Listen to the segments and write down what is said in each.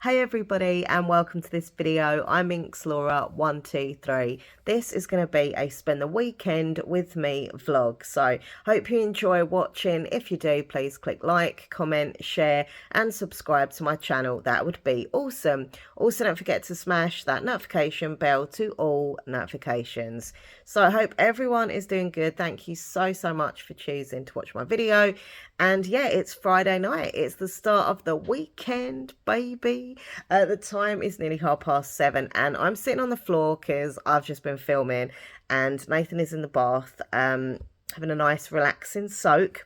Hey everybody, and welcome to this video. I'm Laura123. This is going to be a spend the weekend with me vlog, so hope you enjoy watching. If you do, please click like, comment, share and subscribe to my channel. That would be awesome. Also, don't forget to smash that notification bell to all notifications. So I hope everyone is doing good. Thank you so much for choosing to watch my video. And yeah, it's Friday night. It's the start of the weekend, baby. The time is nearly 7:30 and I'm sitting on the floor because I've just been filming and Nathan is in the bath having a nice relaxing soak.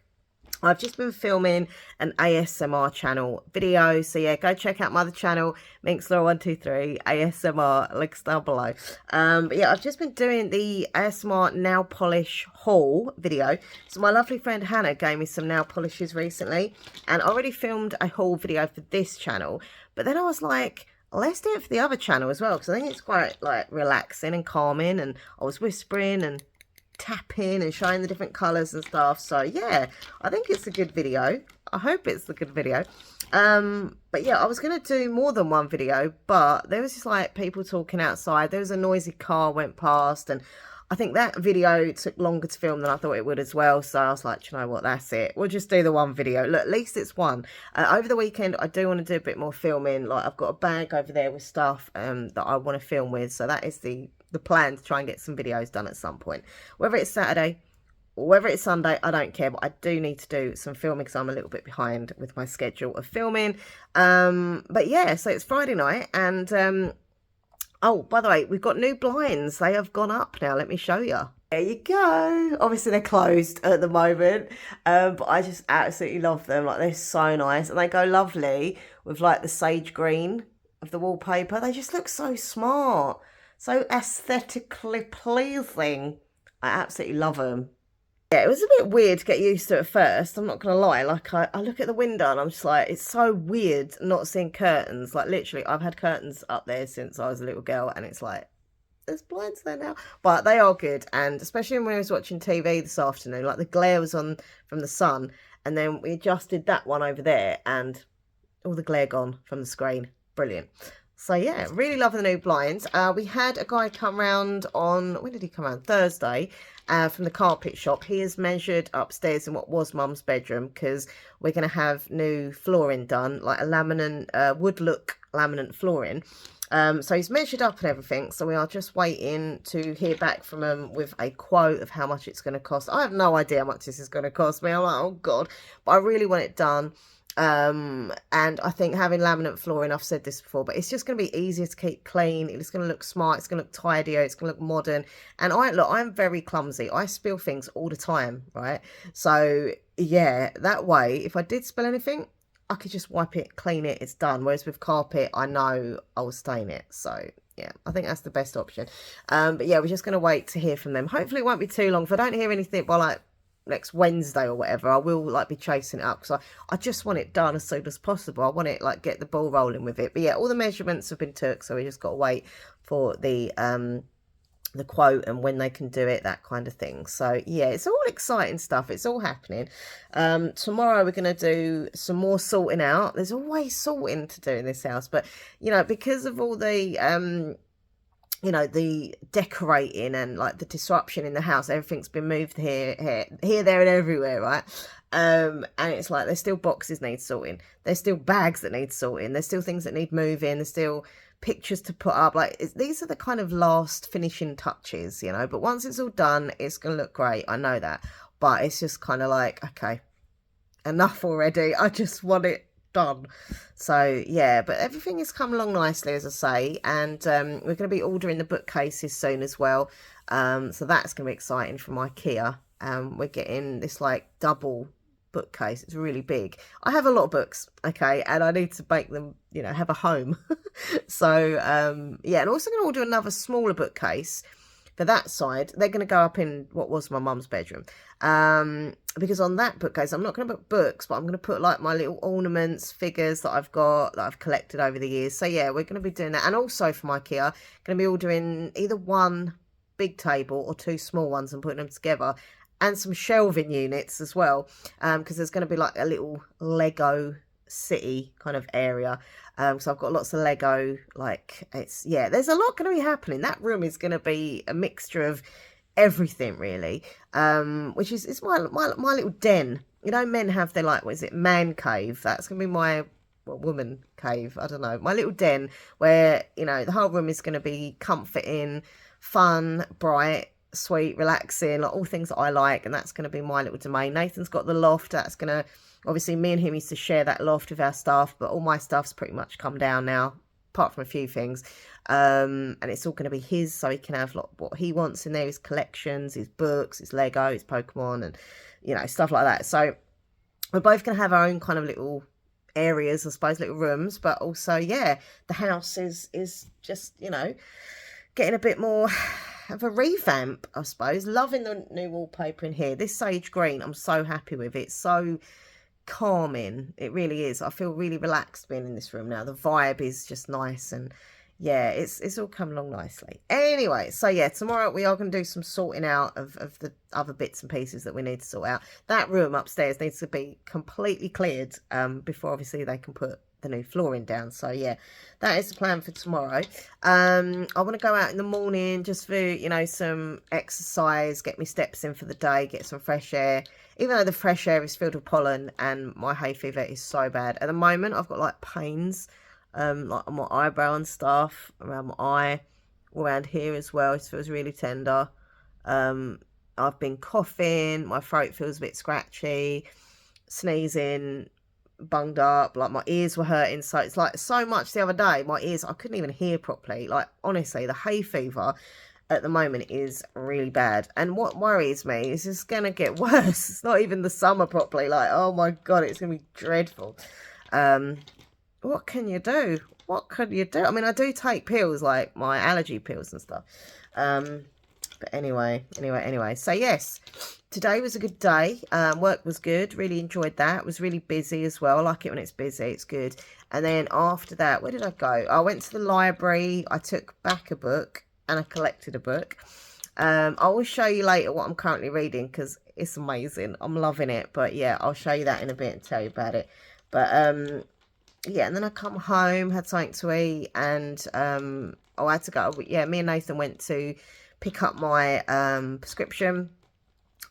I've just been filming an ASMR channel video, so yeah, go check out my other channel, Laura123 ASMR, links down below. But yeah, I've just been doing the ASMR nail polish haul video. So my lovely friend Hannah gave me some nail polishes recently, and I already filmed a haul video for this channel, but then I was like, let's do it for the other channel as well, because I think it's quite like relaxing and calming, and I was whispering and tapping and showing the different colors and stuff. So yeah, I think it's a good video. I hope it's a good video. But yeah, I was gonna do more than one video, but there was just like people talking outside. There was a noisy car went past, and I think that video took longer to film than I thought it would as well. So I was like, you know what, that's it, we'll just do the one video. Look, at least it's one. Over the weekend I do want to do a bit more filming. Like, I've got a bag over there with stuff that I want to film with, so that is the plan, to try and get some videos done at some point, whether it's Saturday or whether it's Sunday. I don't care, but I do need to do some filming because I'm a little bit behind with my schedule of filming. But yeah, so it's Friday night, and oh, by the way, we've got new blinds. They have gone up now. Let me show you. There you go. Obviously they're closed at the moment, but I just absolutely love them. Like, they're so nice, and they go lovely with like the sage green of the wallpaper. They just look so smart, so aesthetically pleasing. I absolutely love them. Yeah, it was a bit weird to get used to at first, I'm not going to lie. Like, I look at the window and I'm just like, it's so weird not seeing curtains. Like, literally, I've had curtains up there since I was a little girl, and it's like, there's blinds there now. But they are good, and especially when I was watching TV this afternoon, like, the glare was on from the sun, and then we adjusted that one over there, and all the glare gone from the screen. Brilliant. So yeah, really love the new blinds. We had a guy come round on, when did he come around? Thursday, from the carpet shop. He has measured upstairs in what was Mum's bedroom, because we're going to have new flooring done, like a laminate, wood look laminate flooring. So he's measured up and everything, so we are just waiting to hear back from him with a quote of how much it's going to cost. I have no idea how much this is going to cost me. I'm like, oh god, but I really want it done. And I think having laminate flooring, I've said this before, but it's just going to be easier to keep clean. It's going to look smart, it's going to look tidier, it's going to look modern. And I'm very clumsy. I spill things all the time, right? So yeah, that way, if I did spill anything, I could just wipe it, clean it, it's done. Whereas with carpet, I know I will stain it. So yeah, I think that's the best option. But yeah, we're just going to wait to hear from them. Hopefully it won't be too long. If I don't hear anything by like next Wednesday or whatever, I will like be chasing it up, because I just want it done as soon as possible. I want it, like, get the ball rolling with it. But yeah, all the measurements have been took, so we just got to wait for the quote and when they can do it, that kind of thing. So yeah, it's all exciting stuff. It's all happening. Tomorrow we're going to do some more sorting out. There's always sorting to do in this house, but you know, because of all the you know, the decorating and like the disruption in the house, everything's been moved here, there and everywhere, right? And it's like, there's still boxes need sorting, there's still bags that need sorting, there's still things that need moving, there's still pictures to put up. Like, these are the kind of last finishing touches, you know, but once it's all done, it's gonna look great, I know that. But it's just kind of like, okay, enough already, I just want it done. So yeah, but everything has come along nicely, as I say, and we're going to be ordering the bookcases soon as well. So that's going to be exciting from IKEA. We're getting this like double bookcase. It's really big. I have a lot of books, okay, and I need to make them, you know, have a home. So yeah, and also going to order another smaller bookcase for that side. They're going to go up in what was my mum's bedroom, because on that bookcase I'm not going to put books, but I'm going to put like my little ornaments, figures that I've got, that I've collected over the years. So yeah, we're going to be doing that. And also from IKEA, going to be ordering either one big table or two small ones and putting them together, and some shelving units as well, because there's going to be like a little Lego city kind of area. So I've got lots of Lego. Like, it's, yeah, there's a lot going to be happening. That room is going to be a mixture of everything, really. Which is, it's my little den. You know, men have their, like, what is it, man cave? That's going to be my, well, woman cave, I don't know, my little den, where, you know, the whole room is going to be comforting, fun, bright, sweet, relaxing, like all things that I like. And that's going to be my little domain. Nathan's got the loft. That's going to, obviously me and him used to share that loft with our stuff, but all my stuff's pretty much come down now, apart from a few things. And it's all going to be his, so he can have like what he wants in there, his collections, his books, his Lego, his Pokemon, and, you know, stuff like that. So we're both going to have our own kind of little areas, I suppose, little rooms. But also, yeah, the house is just, you know, getting a bit more of a revamp, I suppose. Loving the new wallpaper in here. This sage green, I'm so happy with it. So calming, it really is. I feel really relaxed being in this room now. The vibe is just nice, and yeah, it's all come along nicely. Anyway, so yeah, tomorrow we are going to do some sorting out of the other bits and pieces that we need to sort out. That room upstairs needs to be completely cleared before obviously they can put the new flooring down. So yeah, that is the plan for tomorrow. I want to go out in the morning just for, you know, some exercise, get my steps in for the day, get some fresh air. Even though the fresh air is filled with pollen and my hay fever is so bad at the moment, I've got like pains like on my eyebrow and stuff, around my eye, around here as well. It feels really tender. I've been coughing, my throat feels a bit scratchy, sneezing, bunged up, like my ears were hurting. So it's like so much the other day, my ears, I couldn't even hear properly. Like, honestly, the hay fever at the moment is really bad. And what worries me is it's going to get worse. It's not even the summer properly. Like, oh my God, it's going to be dreadful. What can you do? What can you do? I mean, I do take pills, like my allergy pills and stuff. But anyway. So yes, today was a good day. Work was good. Really enjoyed that. It was really busy as well. I like it when it's busy. It's good. And then after that, where did I go? I went to the library. I took back a book and I collected a book. I will show you later what I'm currently reading because it's amazing. I'm loving it. But yeah, I'll show you that in a bit and tell you about it. But yeah, and then I come home, had something to eat, and I had to go. Yeah, me and Nathan went to pick up my prescription.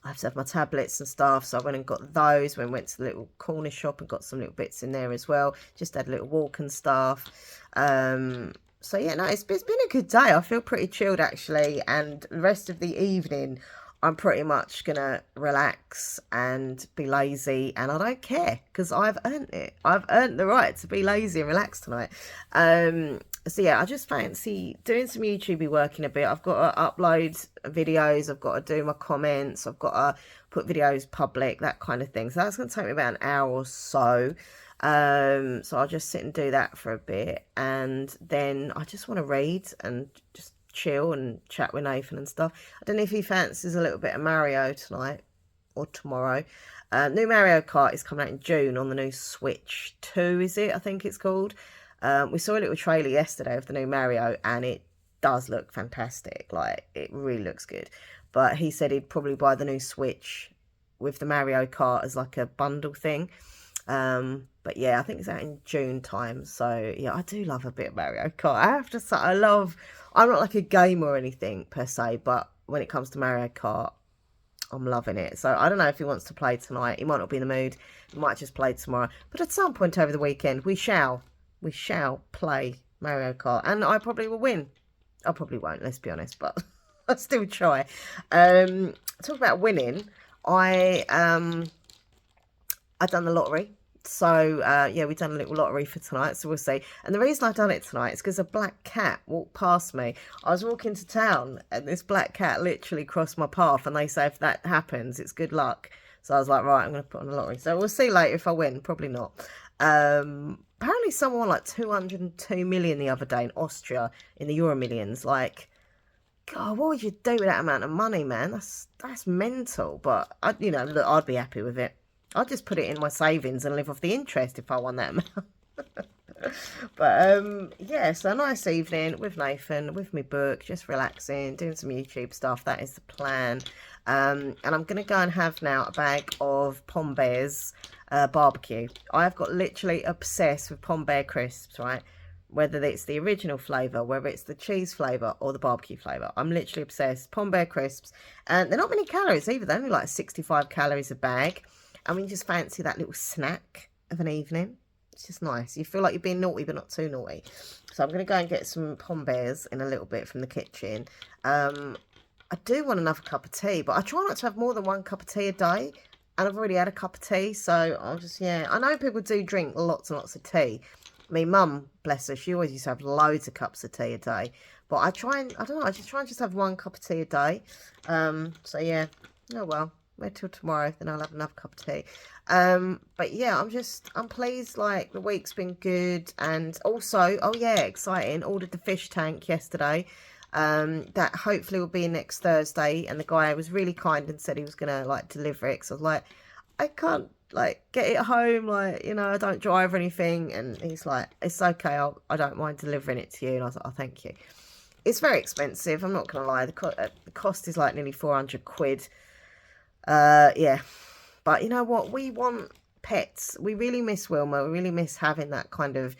I have to have my tablets and stuff, so I went and got those. Went to the little corner shop and got some little bits in there as well. Just had a little walk and stuff. So yeah, no, it's been a good day. I feel pretty chilled actually, and the rest of the evening I'm pretty much gonna relax and be lazy, and I don't care because I've earned it. I've earned the right to be lazy and relax tonight. So yeah, I just fancy doing some YouTube work in a bit. I've got to upload videos, I've got to do my comments, I've got to put videos public, that kind of thing. So that's going to take me about an hour or so. So I'll just sit and do that for a bit, and then I just want to read and just chill and chat with Nathan and stuff. I don't know if he fancies a little bit of Mario tonight or tomorrow. New Mario Kart is coming out in June on the new Switch 2, is it? I think it's called. We saw a little trailer yesterday of the new Mario, and it does look fantastic. Like, it really looks good. But he said he'd probably buy the new Switch with the Mario Kart as like a bundle thing. But yeah, I think it's out in June time. So yeah, I do love a bit of Mario Kart. I have to say, I'm not like a gamer or anything per se, but when it comes to Mario Kart, I'm loving it. So I don't know if he wants to play tonight. He might not be in the mood. He might just play tomorrow. But at some point over the weekend, we shall play Mario Kart, and I probably will win. I probably won't, let's be honest, but I'll still try. Talk about winning. I done the lottery. So yeah, we've done a little lottery for tonight, so we'll see. And the reason I've done it tonight is because a black cat walked past me. I was walking to town and this black cat literally crossed my path, and they say if that happens, it's good luck. So I was like, right, I'm going to put on the lottery. So we'll see later if I win. Probably not. Apparently someone won like 202 million the other day in Austria in the Euro Millions. Like, God, what would you do with that amount of money, man? That's mental. But you know, look, I'd be happy with it. I'll just put it in my savings and live off the interest if I won that amount. But yeah, so a nice evening with Nathan, with my book, just relaxing, doing some YouTube stuff. That is the plan. And I'm gonna go and have now a bag of Pom Bears barbecue. I've got literally obsessed with Pom Bear crisps, right? Whether it's the original flavour, whether it's the cheese flavour or the barbecue flavour. I'm literally obsessed. Pom Bear crisps. And they're not many calories either. They're only like 65 calories a bag. And we just fancy that little snack of an evening. It's just nice. You feel like you're being naughty, but not too naughty. So I'm going to go and get some Pom Bears in a little bit from the kitchen. I do want another cup of tea, but I try not to have more than one cup of tea a day. And I've already had a cup of tea, so I'll just, yeah. I know people do drink lots and lots of tea. I mean, Mum, bless her, she always used to have loads of cups of tea a day. But I try and, I don't know, I just try and just have one cup of tea a day. So yeah, oh well, wait till tomorrow, then I'll have another cup of tea. But yeah, I'm pleased, like, the week's been good. And also, oh yeah, exciting, ordered the fish tank yesterday. That hopefully will be next Thursday. And the guy was really kind and said he was going to, like, deliver it. So I was like, I can't, like, get it home, like, you know, I don't drive or anything. And he's like, it's okay, I don't mind delivering it to you. And I was like, oh, thank you. It's very expensive, I'm not gonna lie. The cost is like nearly 400 quid. Yeah, but you know what, we want pets. We really miss Wilma. We really miss having that kind of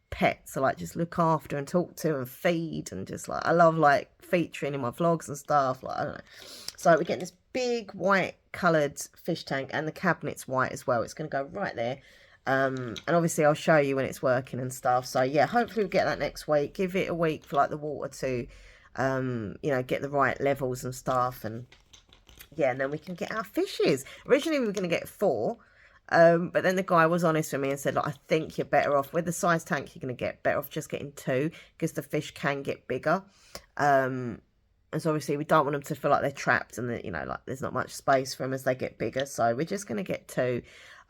pet to, like, just look after and talk to and feed. And just, like, I love, like, featuring in my vlogs and stuff, like, I don't know. So we're getting this big white coloured fish tank, and the cabinet's white as well. It's going to go right there. And obviously I'll show you when it's working and stuff. So yeah, hopefully we'll get that next week. Give it a week for, like, the water to you know, get the right levels and stuff. And yeah, and then we can get our fishes. Originally we were going to get 4, but then the guy was honest with me and said, like, I think you're better off with the size tank you're going to get, better off just getting 2, because the fish can get bigger. And so obviously we don't want them to feel like they're trapped and that, you know, like, there's not much space for them as they get bigger. So we're just going to get 2.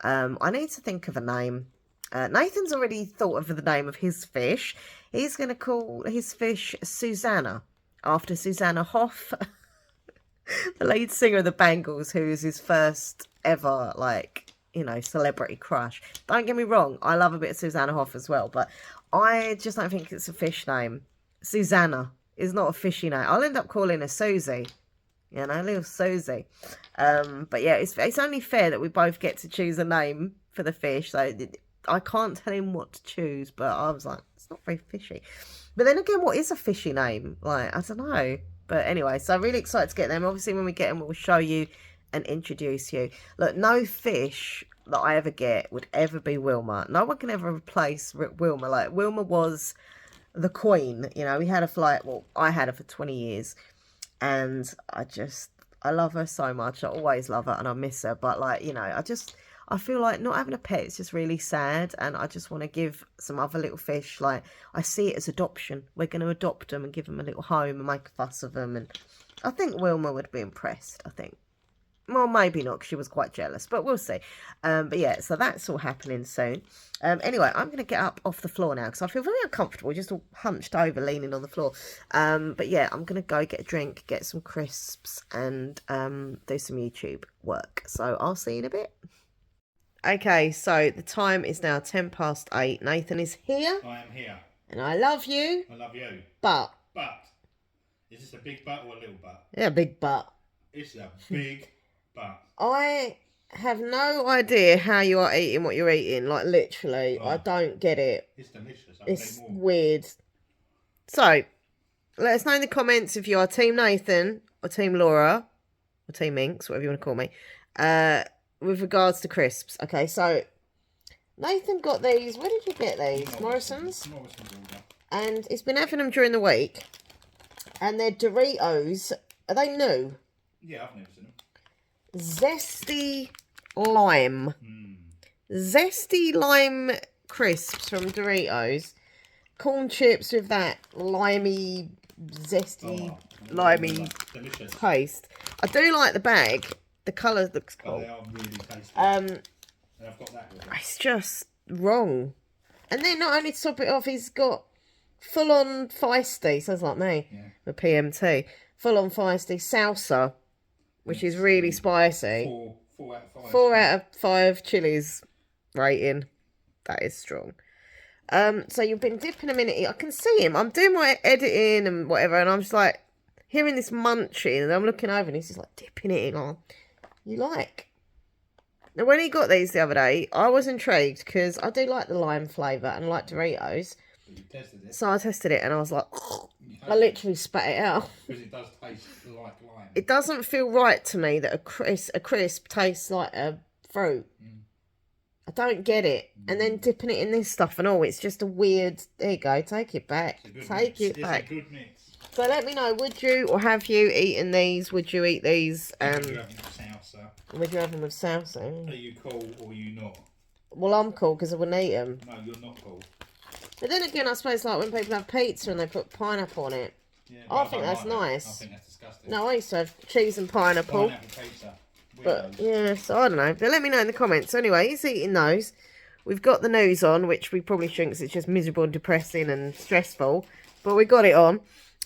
I need to think of a name. Nathan's already thought of the name of his fish. He's going to call his fish Susanna, after Susanna Hoff, the lead singer of the Bangles, who is his first ever, like, you know, celebrity crush. Don't get me wrong, I love a bit of Susanna Hoff as well, but I just don't think it's a fish name. Susanna is not a fishy name. I'll end up calling her Susie. You know, little Susie. But yeah, it's only fair that we both get to choose a name for the fish. So I can't tell him what to choose, but I was like, it's not very fishy. But then again, what is a fishy name? Like, I don't know. But anyway, so I'm really excited to get them. Obviously, when we get them, we'll show you and introduce you. Look, no fish that I ever get would ever be Wilma. No one can ever replace Wilma. Like, Wilma was the queen. You know, we had her for, like, well, I had her for 20 years. And I love her so much. I always love her and I miss her. But, like, you know, I feel like not having a pet is just really sad. And I just want to give some other little fish, like, I see it as adoption. We're going to adopt them and give them a little home and make a fuss of them. And I think Wilma would be impressed, I think. Well, maybe not, because she was quite jealous, but we'll see. But yeah, so that's all happening soon. Anyway, I'm going to get up off the floor now, because I feel very uncomfortable, just all hunched over, leaning on the floor. But yeah, I'm going to go get a drink, get some crisps, and do some YouTube work. So I'll see you in a bit. Okay, so the time is now 8:10. Nathan is here. I am here. And I love you. I love you. But. Is this a big butt or a little butt? Yeah, big butt. It's a big butt. I have no idea how you are eating what you're eating. Like, literally, I don't get it. It's delicious. It's weird. So, let us know in the comments if you are Team Nathan or Team Laura or Team Minx, whatever you want to call me, with regards to crisps. Okay, so Nathan got these. Where did you get these? Morrison's. And he's been having them during the week. And they're Doritos. Are they new? Yeah, I've never seen them. Zesty lime. Zesty lime crisps from Doritos. Corn chips with that limey, zesty, limey taste. I do like the bag. The colour looks cool. They are really tasty. And I've got that with it's just wrong. And then not only to top it off, he's got full-on feisty, sounds like me, the PMT. Full-on feisty salsa, which is really spicy. 4 out of 5. 4 out of 5 chilies rating. That is strong. So you've been dipping him in it. I can see him. I'm doing my editing and whatever, and I'm just like hearing this munching, and I'm looking over, and he's just like dipping it in. Oh, you like? Now, when he got these the other day, I was intrigued because I do like the lime flavour and I like Doritos. You tested it. So I tested it and I was like, I literally spat it out. Because it does taste like lime. It doesn't feel right to me that a crisp tastes like a fruit. I don't get it. And then dipping it in this stuff and all, it's just a weird. There you go. Take it back. Take it back. It's a good mix. So let me know, would you or have you eaten these? Would you eat these? Would you have them with salsa? Would you have them with salsa? Are you cool or are you not? Well, I'm cool because I wouldn't eat them. No, you're not cool. But then again, I suppose like when people have pizza and they put pineapple on it. Yeah, I think that's nice. I think that's disgusting. No, I used to have cheese and pineapple. Pineapple pizza. But yeah, so I don't know. But let me know in the comments. So anyway, he's eating those. We've got the news on, which we probably shouldn't because it's just miserable and depressing and stressful. But we got it on.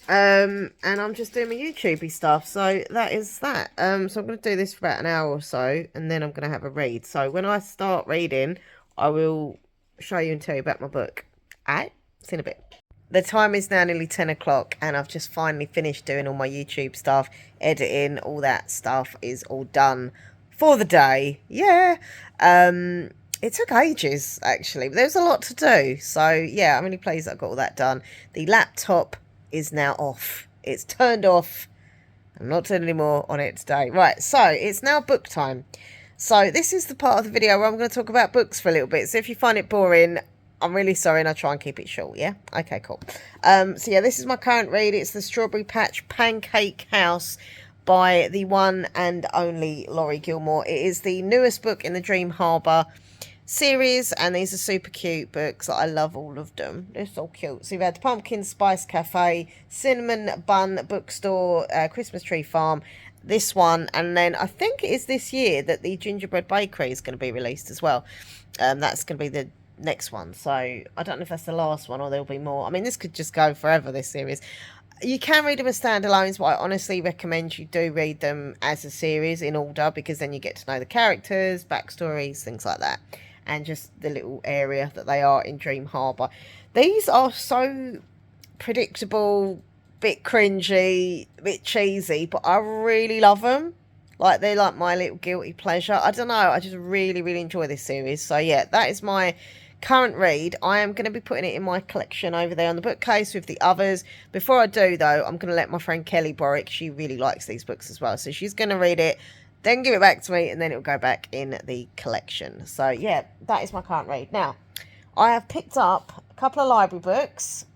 And I'm just doing my YouTubey stuff. So that is that. So I'm going to do this for about an hour or so. And then I'm going to have a read. So when I start reading, I will show you and tell you about my book. Alright? See you in a bit. The time is now nearly 10 o'clock and I've just finally finished doing all my YouTube stuff, editing, all that stuff is all done for the day. Yeah. It took ages, actually, but there was a lot to do. So, yeah, I'm really pleased that I got all that done. The laptop is now off. It's turned off. I'm not doing any more on it today. Right, so it's now book time. So this is the part of the video where I'm going to talk about books for a little bit. So if you find it boring, I'm really sorry and I'll try and keep it short, yeah? Okay, cool. So yeah, this is my current read. It's The Strawberry Patch Pancake House by the one and only Laurie Gilmore. It is the newest book in the Dream Harbour series, and these are super cute books. I love all of them. They're so cute. So you've had Pumpkin Spice Cafe, Cinnamon Bun Bookstore, Christmas Tree Farm, this one, and then I think it is this year that the Gingerbread Bakery is going to be released as well. That's going to be the next one. So I don't know if that's the last one or there'll be more. I mean, this could just go forever, this series. You can read them as standalones, but I honestly recommend you do read them as a series in order, because then you get to know the characters, backstories, things like that, and just the little area that they are in Dream Harbour. These are so predictable, bit cringy, bit cheesy, but I really love them. Like, they're like my little guilty pleasure. I don't know, I just really, really enjoy this series. So yeah, that is my current read. I am going to be putting it in my collection over there on the bookcase with the others. Before I do, though, I'm going to let my friend Kelly borrow it. She really likes these books as well. So she's going to read it, then give it back to me, and then it'll go back in the collection. So yeah, that is my current read. Now, I have picked up a couple of library books.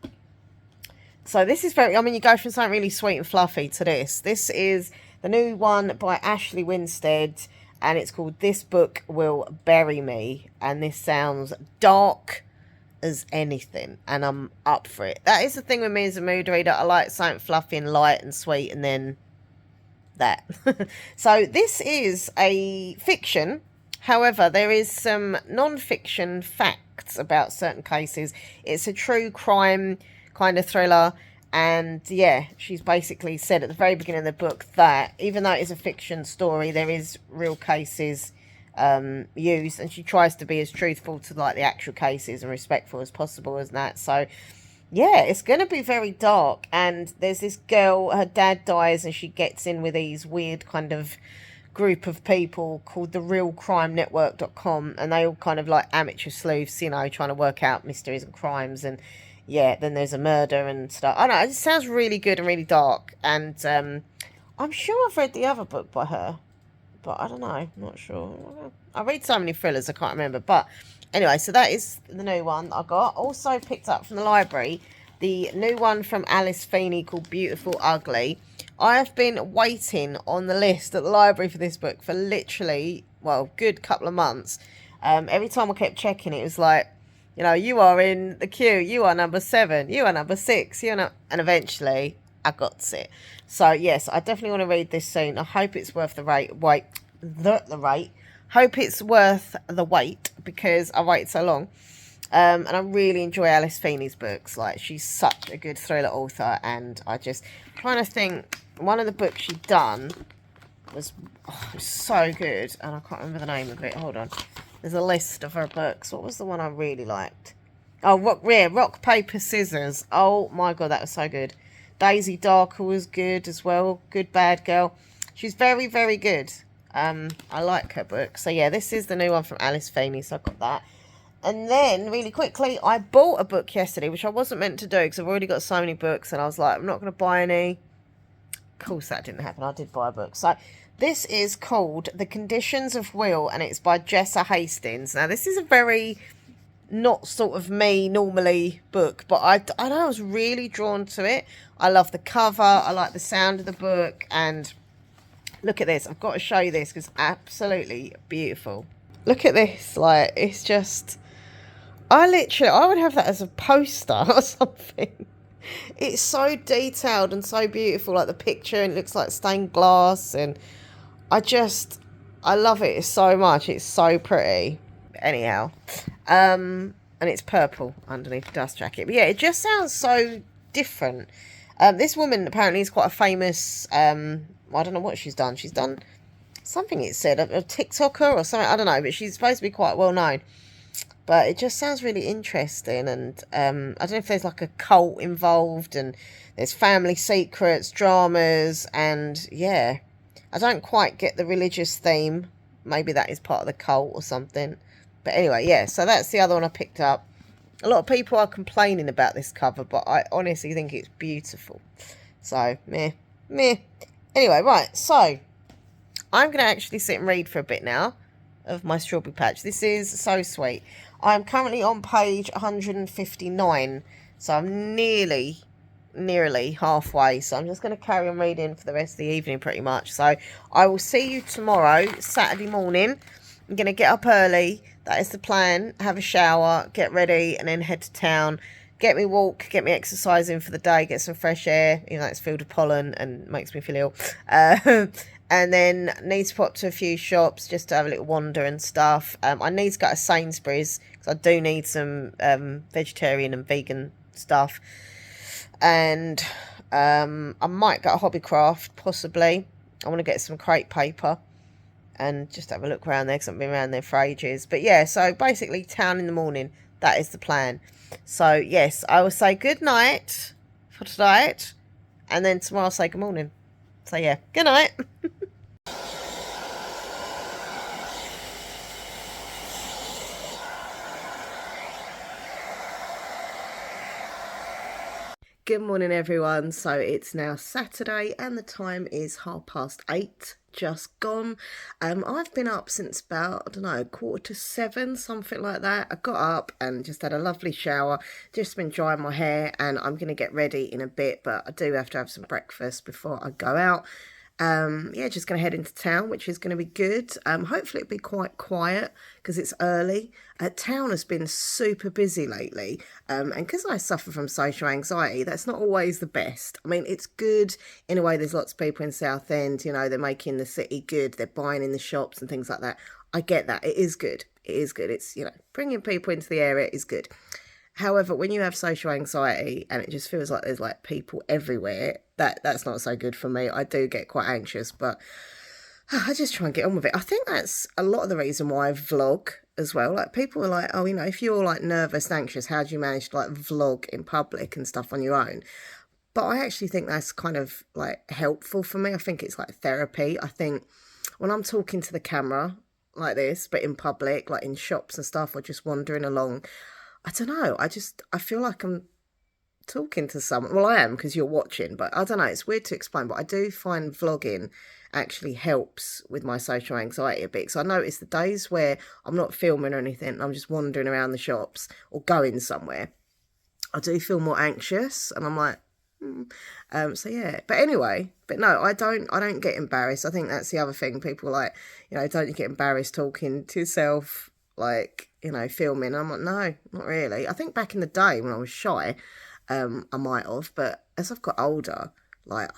So this is very, I mean, you go from something really sweet and fluffy to this. This is the new one by Ashley Winstead, and it's called This Book Will Bury Me. And this sounds dark as anything, and I'm up for it. That is the thing with me as a mood reader. I like something fluffy and light and sweet, and then that. So this is a fiction. However, there is some non-fiction facts about certain cases. It's a true crime kind of thriller. And yeah, she's basically said at the very beginning of the book that even though it is a fiction story, there is real cases used, and she tries to be as truthful to like the actual cases and respectful as possible as that. So yeah, it's going to be very dark. And there's this girl, her dad dies, and she gets in with these weird kind of group of people called the realcrimenetwork.com, and they all kind of like amateur sleuths, you know, trying to work out mysteries and crimes. And yeah, then there's a murder and stuff. I don't know, it sounds really good and really dark. And I'm sure I've read the other book by her, but I don't know, I'm not sure. I read so many thrillers, I can't remember. But anyway, so that is the new one I got. Also picked up from the library the new one from Alice Feeney called Beautiful Ugly. I have been waiting on the list at the library for this book for literally, well, good couple of months. Every time I kept checking, it was like, you know, you are in the queue, you are number 7, you are number 6, you are not, and eventually I got it. So yes, I definitely want to read this soon. I hope it's worth the rate. Hope it's worth the wait, because I waited so long. And I really enjoy Alice Feeney's books. Like, she's such a good thriller author, and I just trying to think. One of the books she'd done was so good, and I can't remember the name of it. Hold on. There's a list of her books. What was the one I really liked? Oh, rock, paper, scissors. Oh my god, that was so good. Daisy Darker was good as well. Good Bad Girl. She's very, very good. I like her book. So yeah, this is the new one from Alice Feeney, so I got that. And then, really quickly, I bought a book yesterday, which I wasn't meant to do because I've already got so many books, and I was like, I'm not going to buy any. Of course, that didn't happen. I did buy a book. So this is called The Conditions of Will, and it's by Jessa Hastings. Now, this is a very not sort of me normally book, but I know I was really drawn to it. I love the cover. I like the sound of the book, and look at this. I've got to show you this because it's absolutely beautiful. Look at this. Like, it's just... I would have that as a poster or something. It's so detailed and so beautiful, like the picture, and it looks like stained glass, and I love it so much. It's so pretty. Anyhow, and it's purple underneath the dust jacket. But yeah, it just sounds so different. This woman apparently is quite a famous, I don't know what she's done. She's done something, it said, a TikToker or something. I don't know, but she's supposed to be quite well known. But it just sounds really interesting, and I don't know if there's like a cult involved, and there's family secrets, dramas, and yeah, I don't quite get the religious theme. Maybe that is part of the cult or something. But anyway, yeah, so that's the other one I picked up. A lot of people are complaining about this cover, but I honestly think it's beautiful. So, meh. Anyway, right, so I'm going to actually sit and read for a bit now of my strawberry patch. This is so sweet. I'm currently on page 159, so I'm nearly halfway. So I'm just going to carry on reading for the rest of the evening pretty much. So I will see you tomorrow, Saturday morning. I'm going to get up early. That is the plan. Have a shower, get ready, and then head to town. Get me walk, get me exercising for the day, get some fresh air, even though it's filled with pollen and makes me feel ill. And then need to pop to a few shops just to have a little wander and stuff. I need to go to Sainsbury's because I do need some vegetarian and vegan stuff. And I might get a Hobbycraft, possibly. I want to get some crepe paper and just have a look around there because I've been around there for ages. But yeah, so basically town in the morning. That is the plan. So yes, I will say good night for tonight, and then tomorrow I'll say good morning. So yeah, good night. Good morning, everyone. So it's now Saturday and the time is 8:30, just gone. I've been up since about, I don't know, 6:45, something like that. I got up and just had a lovely shower, just been drying my hair, and I'm going to get ready in a bit, but I do have to have some breakfast before I go out. Yeah, just going to head into town, which is going to be good. Hopefully it'll be quite quiet because it's early. Town has been super busy lately. And because I suffer from social anxiety, that's not always the best. I mean, it's good in a way. There's lots of people in Southend, you know, they're making the city good. They're buying in the shops and things like that. I get that. It is good. It is good. It's, you know, bringing people into the area is good. However, when you have social anxiety and it just feels like there's like people everywhere, that's not so good for me. I do get quite anxious, but I just try and get on with it. I think that's a lot of the reason why I vlog as well. Like people are like, oh, you know, if you're like nervous, anxious, how do you manage to like vlog in public and stuff on your own? But I actually think that's kind of like helpful for me. I think it's like therapy. I think when I'm talking to the camera like this, but in public, like in shops and stuff, or just wandering along, I don't know. I feel like I'm talking to someone. Well, I am because you're watching, but I don't know. It's weird to explain, but I do find vlogging actually helps with my social anxiety a bit. So I notice the days where I'm not filming or anything, I'm just wandering around the shops or going somewhere, I do feel more anxious, and I'm like, so yeah. But anyway, but no, I don't get embarrassed. I think that's the other thing. People like, you know, don't you get embarrassed talking to yourself, like, you know, filming? I'm like, no, not really. I think back in the day when I was shy, I might have, but as I've got older, like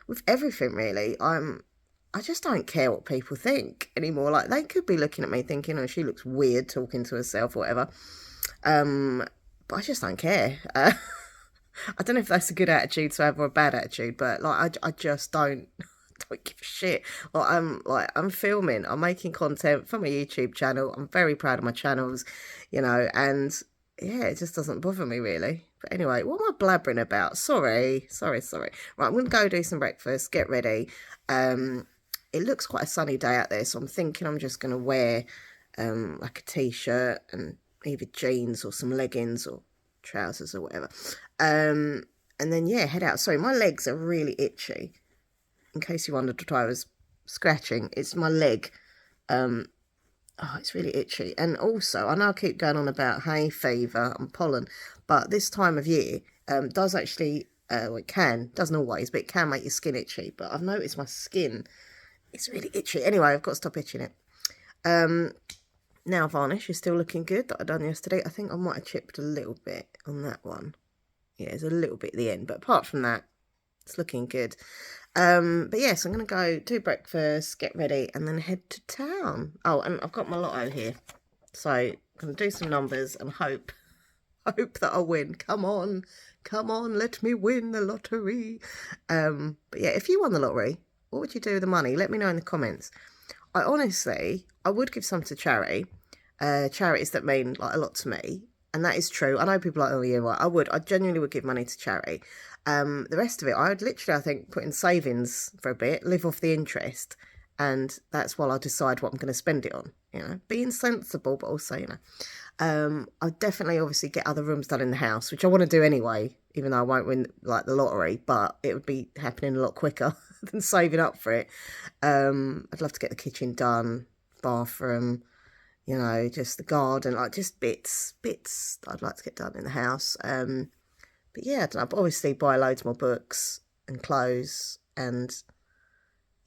with everything really, I just don't care what people think anymore. Like they could be looking at me thinking, oh, she looks weird talking to herself or whatever. But I just don't care. I don't know if that's a good attitude to have or a bad attitude, but like I just don't give a shit. I'm filming, I'm making content for my YouTube channel. I'm very proud of my channels, you know, and yeah, it just doesn't bother me really. But anyway, what am I blabbering about? Sorry. Right, I'm gonna go do some breakfast, get ready. It looks quite a sunny day out there, so I'm thinking I'm just gonna wear like a t-shirt and either jeans or some leggings or trousers or whatever. And then yeah, head out. Sorry, my legs are really itchy. In case you wondered what I was scratching, it's my leg. Oh, it's really itchy. And also, I know I keep going on about hay fever and pollen, but this time of year does actually, well, it can, doesn't always, but it can make your skin itchy. But I've noticed my skin is really itchy. Anyway, I've got to stop itching it. Nail varnish is still looking good that I done yesterday. I think I might have chipped a little bit on that one. Yeah, there's a little bit at the end, but apart from that, it's looking good. But yes, I'm going to go do breakfast, get ready, and then head to town. Oh, and I've got my lotto here. So I'm going to do some numbers and hope that I win. Come on, let me win the lottery. But yeah, if you won the lottery, what would you do with the money? Let me know in the comments. I would give some to charity. Charities that mean like a lot to me. And that is true. I know people are like, oh yeah, right. I genuinely would give money to charity. The rest of it, I would literally, I think, put in savings for a bit, live off the interest, and that's while I decide what I'm going to spend it on. You know, being sensible, but also, you know, I'd definitely, obviously, get other rooms done in the house, which I want to do anyway, even though I won't win like the lottery, but it would be happening a lot quicker than saving up for it. I'd love to get the kitchen done, bathroom, you know, just the garden, like just bits that I'd like to get done in the house. But yeah, I don't know, but obviously buy loads more books and clothes and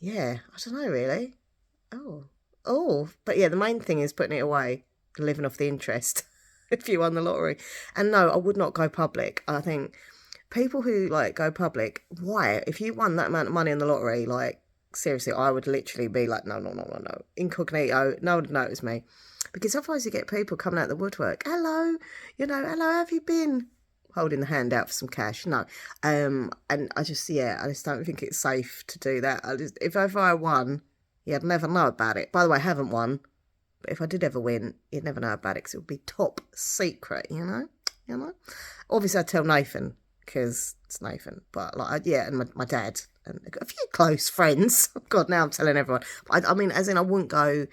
yeah, I don't know really. But yeah, the main thing is putting it away, living off the interest if you won the lottery. And no, I would not go public. I think people who like go public, why? If you won that amount of money in the lottery, like seriously, I would literally be like, no. Incognito, no one would notice me. Because otherwise you get people coming out the woodwork. Hello, hello, how have you been? Holding the hand out for some cash. No. And I just don't think it's safe to do that. If ever I won, I'd never know about it. By the way, I haven't won. But if I did ever win, you'd never know about it because it would be top secret, you know? Obviously, I'd tell Nathan because it's Nathan. But and my dad and a few close friends. God, now I'm telling everyone. But I mean, as in I wouldn't go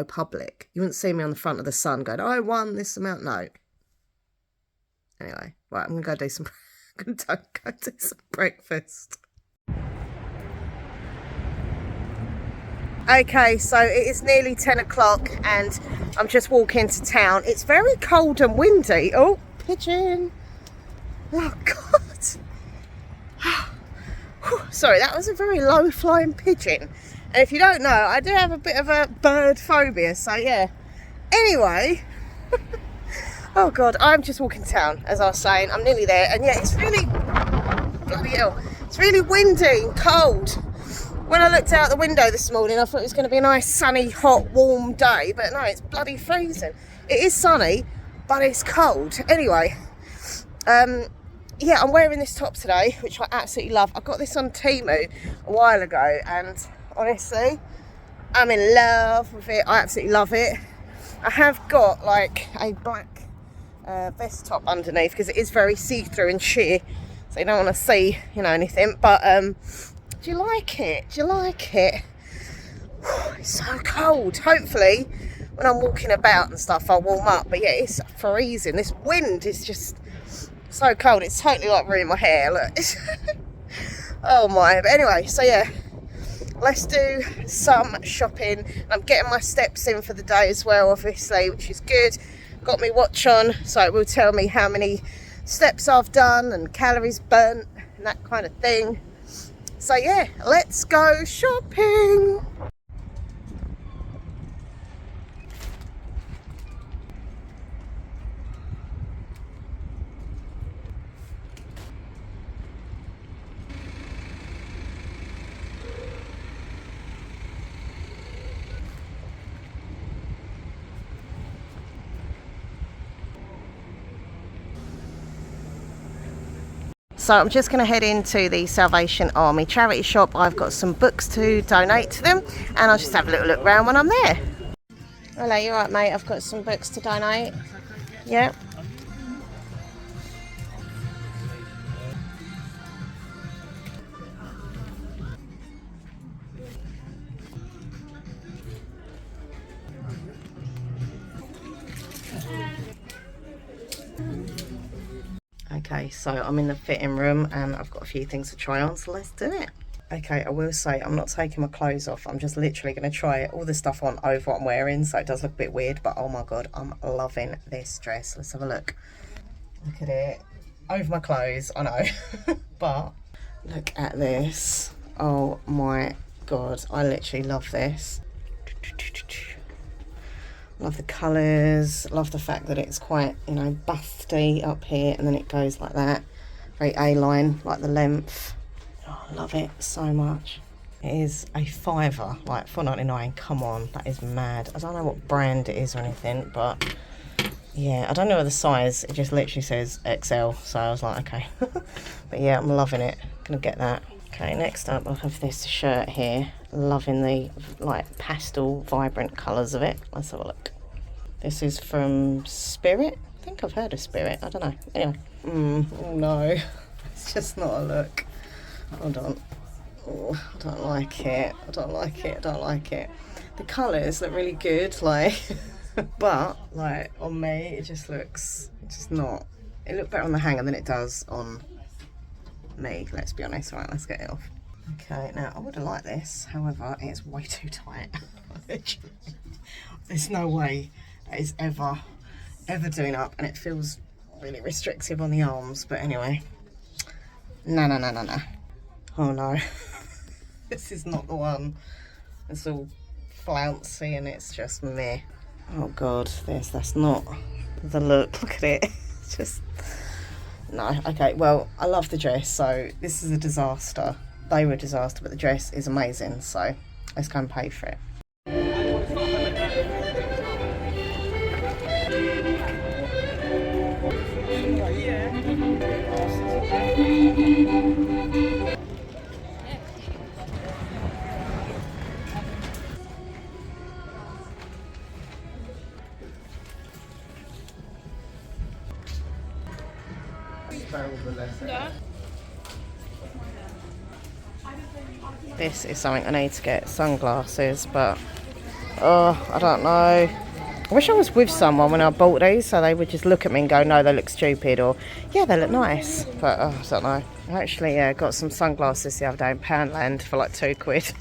public. You wouldn't see me on the front of the Sun going, I won this amount. No. Anyway, right, I'm going to go do some breakfast. Okay, so it is nearly 10 o'clock and I'm just walking to town. It's very cold and windy. Oh, pigeon. Oh, God. Sorry, that was a very low-flying pigeon. And if you don't know, I do have a bit of a bird phobia, so yeah. Anyway, oh God, I'm just walking town, as I was saying. I'm nearly there, and yeah, it's really, bloody hell, it's really windy and cold. When I looked out the window this morning, I thought it was going to be a nice, sunny, hot, warm day, but no, it's bloody freezing. It is sunny, but it's cold. Anyway, yeah, I'm wearing this top today, which I absolutely love. I got this on Temu a while ago, and honestly, I'm in love with it. I absolutely love it. I have got like a black vest top underneath because it is very see-through and sheer, so you don't want to see, anything. But do you like it? It's so cold. Hopefully, when I'm walking about and stuff, I'll warm up. But yeah, it's freezing. This wind is just so cold. It's totally like ruining my hair. Look. Oh my. But anyway, so yeah. Let's do some shopping. I'm getting my steps in for the day as well, obviously, which is good. Got my watch on, so it will tell me how many steps I've done and calories burnt and that kind of thing. So yeah, let's go shopping. So I'm just going to head into the Salvation Army charity shop. I've got some books to donate to them, and I'll just have a little look around when I'm there. Hello, you alright, mate? I've got some books to donate. Yeah. Okay, so I'm in the fitting room and I've got a few things to try on, so let's do it. Okay, I will say I'm not taking my clothes off. I'm just literally going to try all the stuff on over what I'm wearing, so it does look a bit weird, but oh my god, I'm loving this dress. Let's have a look. Look at it. Over my clothes, I know. But look at this. Oh my god, I literally love this. Love the colours, love the fact that it's quite, you know, busty up here and then it goes like that. Very A-line, like the length. Oh, I love it so much. It is a fiver, like $4.99. Come on, that is mad. I don't know what brand it is or anything, but yeah, I don't know the size. It just literally says XL, so I was like, okay. But yeah, I'm loving it. Gonna get that. Okay, next up I have this shirt here. Loving the like pastel, vibrant colours of it. Let's have a look. This is from Spirit. I think I've heard of Spirit. I don't know. Anyway. Oh no, it's just not a look. Hold on. Oh, I don't like it. I don't like it. I don't like it. The colours look really good, like, but like on me, it just looks just not. It looked better on the hanger than it does on me. Let's be honest. Right, let's get it off. Okay, now I would have liked this. However, it's way too tight. There's no way that is ever doing up, and it feels really restrictive on the arms. But anyway, no. Oh no. This is not the one. It's all flouncy and it's just meh. Oh god, that's not the look. Look at it. It's just no. Okay, well, I love the dress, so this is a disaster. They were a disaster, but the dress is amazing, so let's go and pay for it. This is something I need to get, sunglasses, but oh, I don't know. I wish I was with someone when I bought these, so they would just look at me and go, no, they look stupid, or yeah, they look nice, but oh, I don't know. I actually got some sunglasses the other day in Poundland for like £2,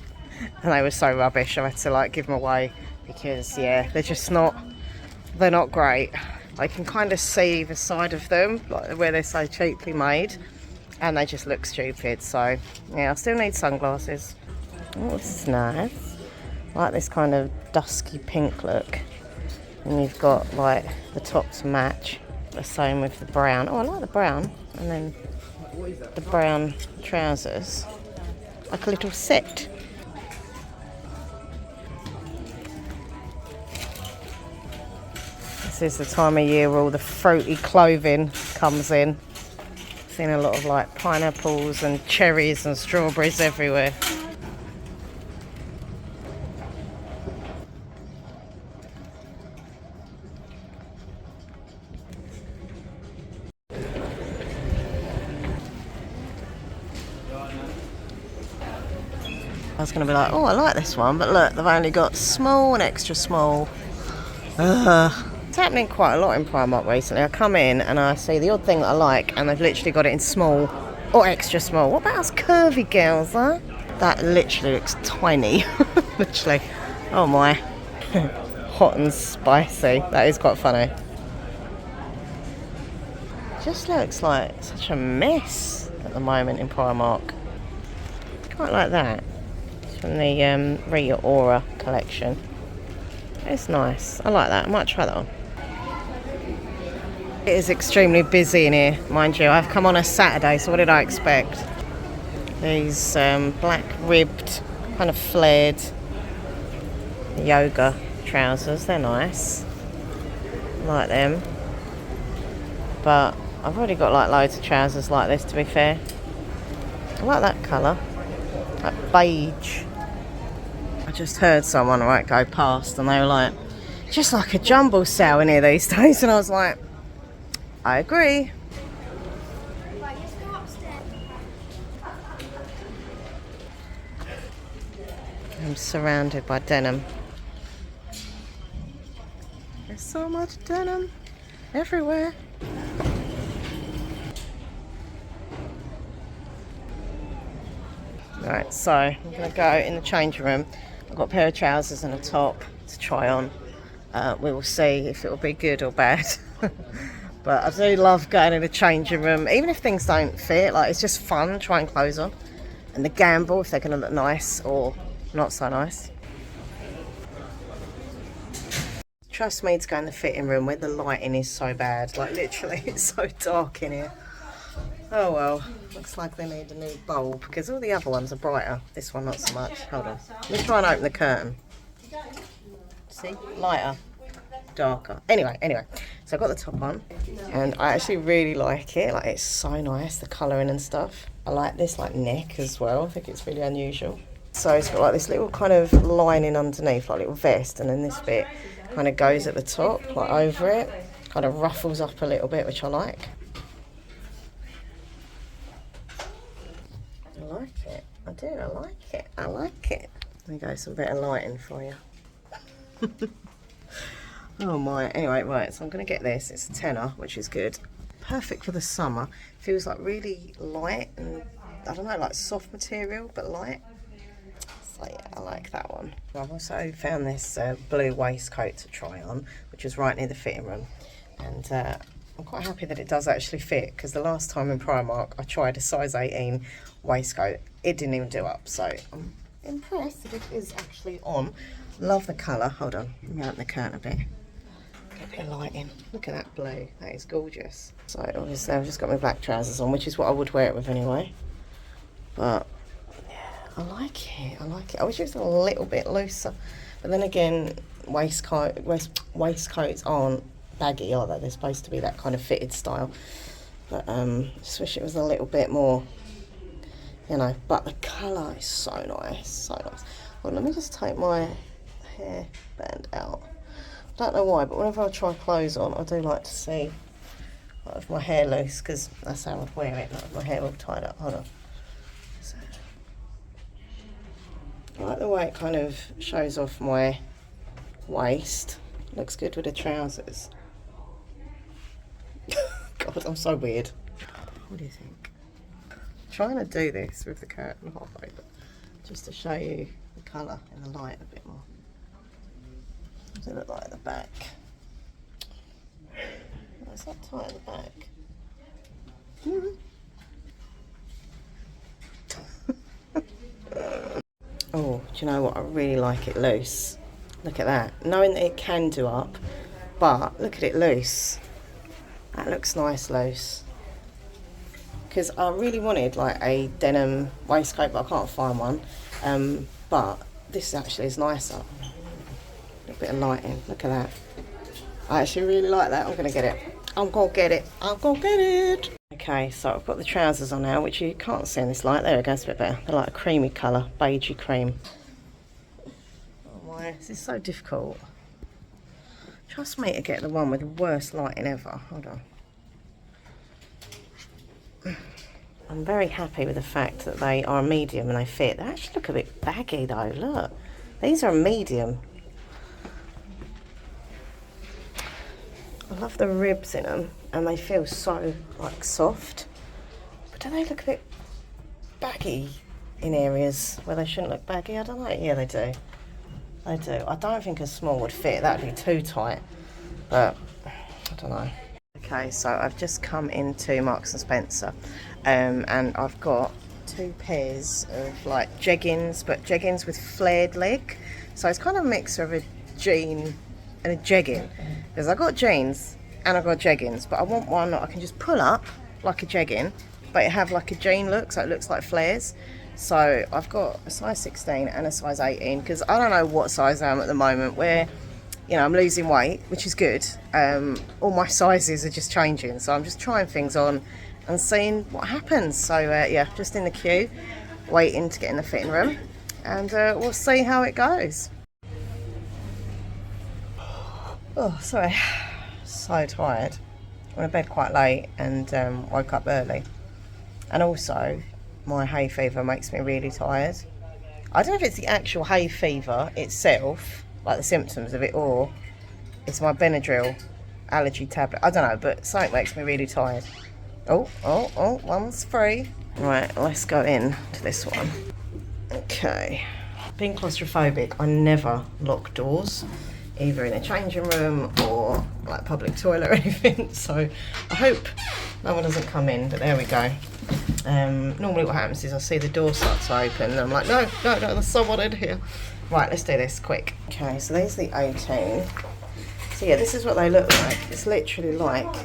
and they were so rubbish I had to like give them away because yeah, they're not great. I can kind of see the side of them, like where they're so cheaply made, and they just look stupid. So yeah, I still need sunglasses. Oh, this is nice. I like this kind of dusky pink look, and you've got like the top to match. The same with the brown. Oh, I like the brown, and then the brown trousers, like a little set. This is the time of year where all the fruity clothing comes in. Seen a lot of like pineapples and cherries and strawberries everywhere. I was going to be like, oh, I like this one, but look, they've only got small and extra small. It's happening quite a lot in Primark recently. I come in and I see the odd thing that I like, and they've literally got it in small or extra small. What about us curvy girls, huh? That literally looks tiny. Literally. Oh my. Hot and spicy. That is quite funny. Just looks like such a mess at the moment in Primark. Quite like that. It's from the Rita Ora collection. It's nice. I like that. I might try that on. It is extremely busy in here, mind you. I've come on a Saturday, so what did I expect? These black ribbed, kind of flared yoga trousers. They're nice. I like them. But I've already got like loads of trousers like this, to be fair. I like that colour. That beige. I just heard someone go past and they were like, just like a jumble sale in here these days, and I was like, I agree. I'm surrounded by denim. There's so much denim everywhere. Right, so I'm going to go in the changing room. I've got a pair of trousers and a top to try on. We will see if it will be good or bad. But I do love going in the changing room, even if things don't fit. Like, it's just fun trying clothes on. And the gamble if they're going to look nice or not so nice. Trust me to go in the fitting room where the lighting is so bad. Like, literally, it's so dark in here. Oh well, looks like they need a new bulb because all the other ones are brighter. This one not so much. Hold on. Let me try and open the curtain. See? Lighter. Darker. Anyway, so I've got the top on and I actually really like it. Like, it's so nice, the colouring and stuff. I like this like neck as well. I think it's really unusual. So it's got like this little kind of lining underneath, like a little vest, and then this bit kind of goes at the top, like over it. Kind of ruffles up a little bit, which I like. I like it. I do, I like it. I like it. There you go, some better lighting for you. Oh my, anyway, right, so I'm going to get this. It's a tenner, which is good. Perfect for the summer. Feels like really light and, I don't know, like soft material, but light. So yeah, I like that one. I've also found this blue waistcoat to try on, which is right near the fitting room. And I'm quite happy that it does actually fit, because the last time in Primark I tried a size 18 waistcoat. It didn't even do up, so I'm impressed that it is actually on. Love the colour. Hold on, let me open the curtain a bit. Get a bit of light in. Look at that blue. That is gorgeous. So obviously I've just got my black trousers on, which is what I would wear it with anyway. But yeah, I like it. I like it. I wish it was a little bit looser. But then again, waistcoats aren't baggy, are they? They're supposed to be that kind of fitted style. But just wish it was a little bit more, you know. But the colour is so nice. So nice. Well, let me just take my hairband out. I don't know why, but whenever I try clothes on, I do like to see like, if my hair loose, because that's how I'd wear it, not with my hair all tied up. Hold on. So, I like the way it kind of shows off my waist. Looks good with the trousers. God, I'm so weird. What do you think? I'm trying to do this with the curtain half open, just to show you the colour and the light a bit more. What does it look like at the back? Oh, it's not tight at the back. Oh, do you know what? I really like it loose. Look at that. Knowing that it can do up, but look at it loose. That looks nice loose. Because I really wanted like a denim waistcoat, but I can't find one. But this actually is nicer. A little bit of lighting. Look at that. I actually really like that. I'm going to get it. I'm going to get it. I'm going to get it. Okay, so I've got the trousers on now, which you can't see in this light. There it goes, a bit better. They're like a creamy colour, beigey cream. Oh my, this is so difficult. Trust me to get the one with the worst lighting ever. Hold on. I'm very happy with the fact that they are medium and they fit. They actually look a bit baggy though, look. These are medium. I love the ribs in them and they feel so like soft. But do they look a bit baggy in areas where they shouldn't look baggy? I don't know. Yeah, they do. They do. I don't think a small would fit. That would be too tight. But I don't know. Okay, so I've just come into Marks and Spencer and I've got two pairs of like jeggings, but jeggings with flared leg. So it's kind of a mix of a jean and a jegging. Because I've got jeans and I've got jeggings, but I want one that I can just pull up like a jegging, but it have like a jean look, so it looks like flares. So I've got a size 16 and a size 18 because I don't know what size I am at the moment, where you know I'm losing weight, which is good. All my sizes are just changing, so I'm just trying things on and seeing what happens. So yeah, just in the queue waiting to get in the fitting room, and we'll see how it goes. Oh, sorry, so tired. I went to bed quite late and woke up early, and also my hay fever makes me really tired. I don't know if it's the actual hay fever itself, like the symptoms of it, or it's my Benadryl allergy tablet. I don't know, but something makes me really tired. Oh, one's free. Right, let's go in to this one. Okay. Being claustrophobic, I never lock doors, either in a changing room or like public toilet or anything. So I hope no one doesn't come in, but there we go. Normally what happens is I see the door start to open and I'm like, no, there's someone in here. Right, let's do this quick. Okay, so there's the 18. So yeah, this is what they look like. It's literally like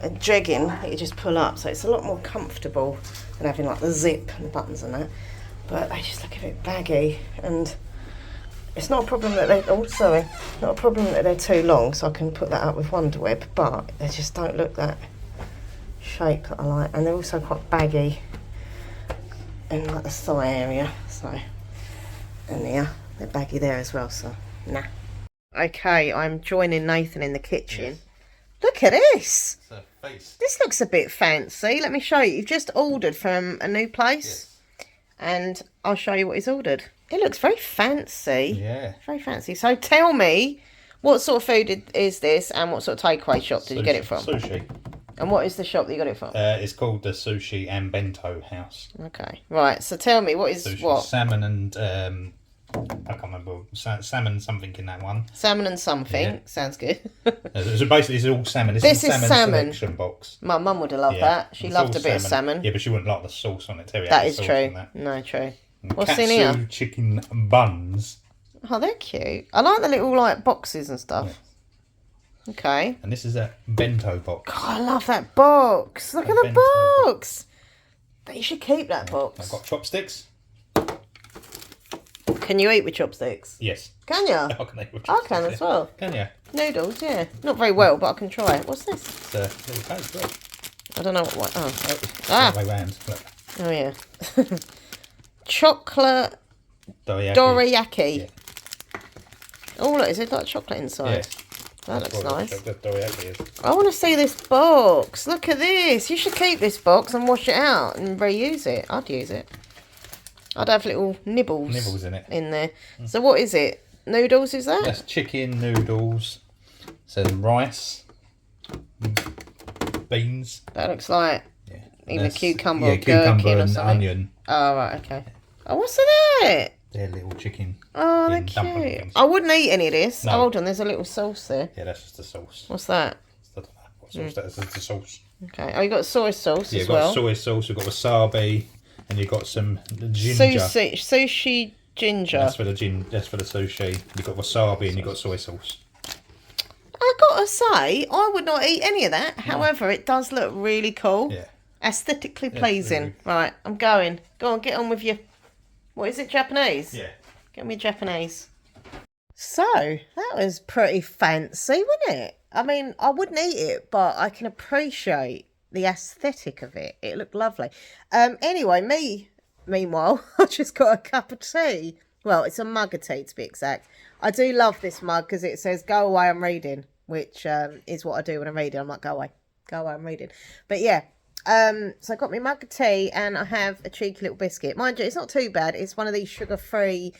a jegging that you just pull up. So it's a lot more comfortable than having like the zip and the buttons and that. But they just look a bit baggy, and it's not a problem that not a problem that they're too long, so I can put that up with Wonder Web, but they just don't look that shape that I like, and they're also quite baggy in like the thigh area, so, and yeah, they're baggy there as well, so nah. Okay, I'm joining Nathan in the kitchen. Yes. Look at this. It's a face. This looks a bit fancy. Let me show you. You've just ordered from a new place. Yes. And I'll show you what he's ordered. It looks very fancy. Yeah. Very fancy. So tell me, what sort of food is this, and what sort of takeaway shop did you get it from? Sushi. And what is the shop that you got it from? It's called the Sushi and Bento House. Okay. Right. So tell me, what is Sushi, what? salmon and I can't remember, salmon something in that one. Salmon and something. Yeah. Sounds good. So basically, it's all salmon. This is salmon. Selection box. My mum would have loved that. She It's loved all a bit of salmon. Yeah, but she wouldn't like the sauce on it. Teriyaki That is sauce true. and that. No, true. And What's katsu in here? chicken buns. Oh, they're cute. I like the little like boxes and stuff. Yeah. Okay. And this is a bento box. God, I love that box. Look at the bento box. But you should keep that box. I've got chopsticks. Can you eat with chopsticks? Yes. Can you? I can eat with I chopsticks. can as well. Can you? Noodles, yeah. Not very well, but I can try it. What's this? It's a little cake, look. I don't know what. Oh, Ah. Way round. Look. oh yeah. Chocolate Dorayaki. dorayaki. Yeah. Oh look, is it like chocolate inside? Yeah. That looks That's what nice. chocolate dorayaki is. I want to see this box. Look at this. You should keep this box and wash it out and reuse it. I'd use it. I'd have little nibbles. Nibbles in it. In there. So what is it? Noodles, is that? That's chicken noodles. Some rice. Beans. That looks like Yeah. either That's- cucumber yeah, or cucumber gherkin or and something. onion. Oh, right, okay. Oh, what's in it? They're little chicken. Oh, they're in dumpling cute. things. I wouldn't eat any of this. No. Oh, hold on, there's a little sauce there. Yeah, that's just the sauce. What's that? I don't know what sauce that is. It's the sauce. Okay. Oh, you got soy sauce Yeah, as you've got well. soy sauce, you've got wasabi, and you've got some ginger. Sushi ginger. That's for the that's for the sushi. You've got wasabi and you've got soy sauce. I gotta say, I would not eat any of that. However, it does look really cool. Yeah. Aesthetically Yeah, pleasing. really. Right, I'm going. Go on, get on with your... What is it, Japanese? Yeah. Get me Japanese. So, that was pretty fancy, wasn't it? I mean, I wouldn't eat it, but I can appreciate the aesthetic of it. It looked lovely. Anyway, meanwhile, I just got a cup of tea. Well, it's a mug of tea, to be exact. I do love this mug because it says, go away, I'm reading, which is what I do when I'm reading. I'm like, go away, I'm reading. But yeah, so I got my mug of tea and I have a cheeky little biscuit. Mind you, it's not too bad. It's one of these sugar-free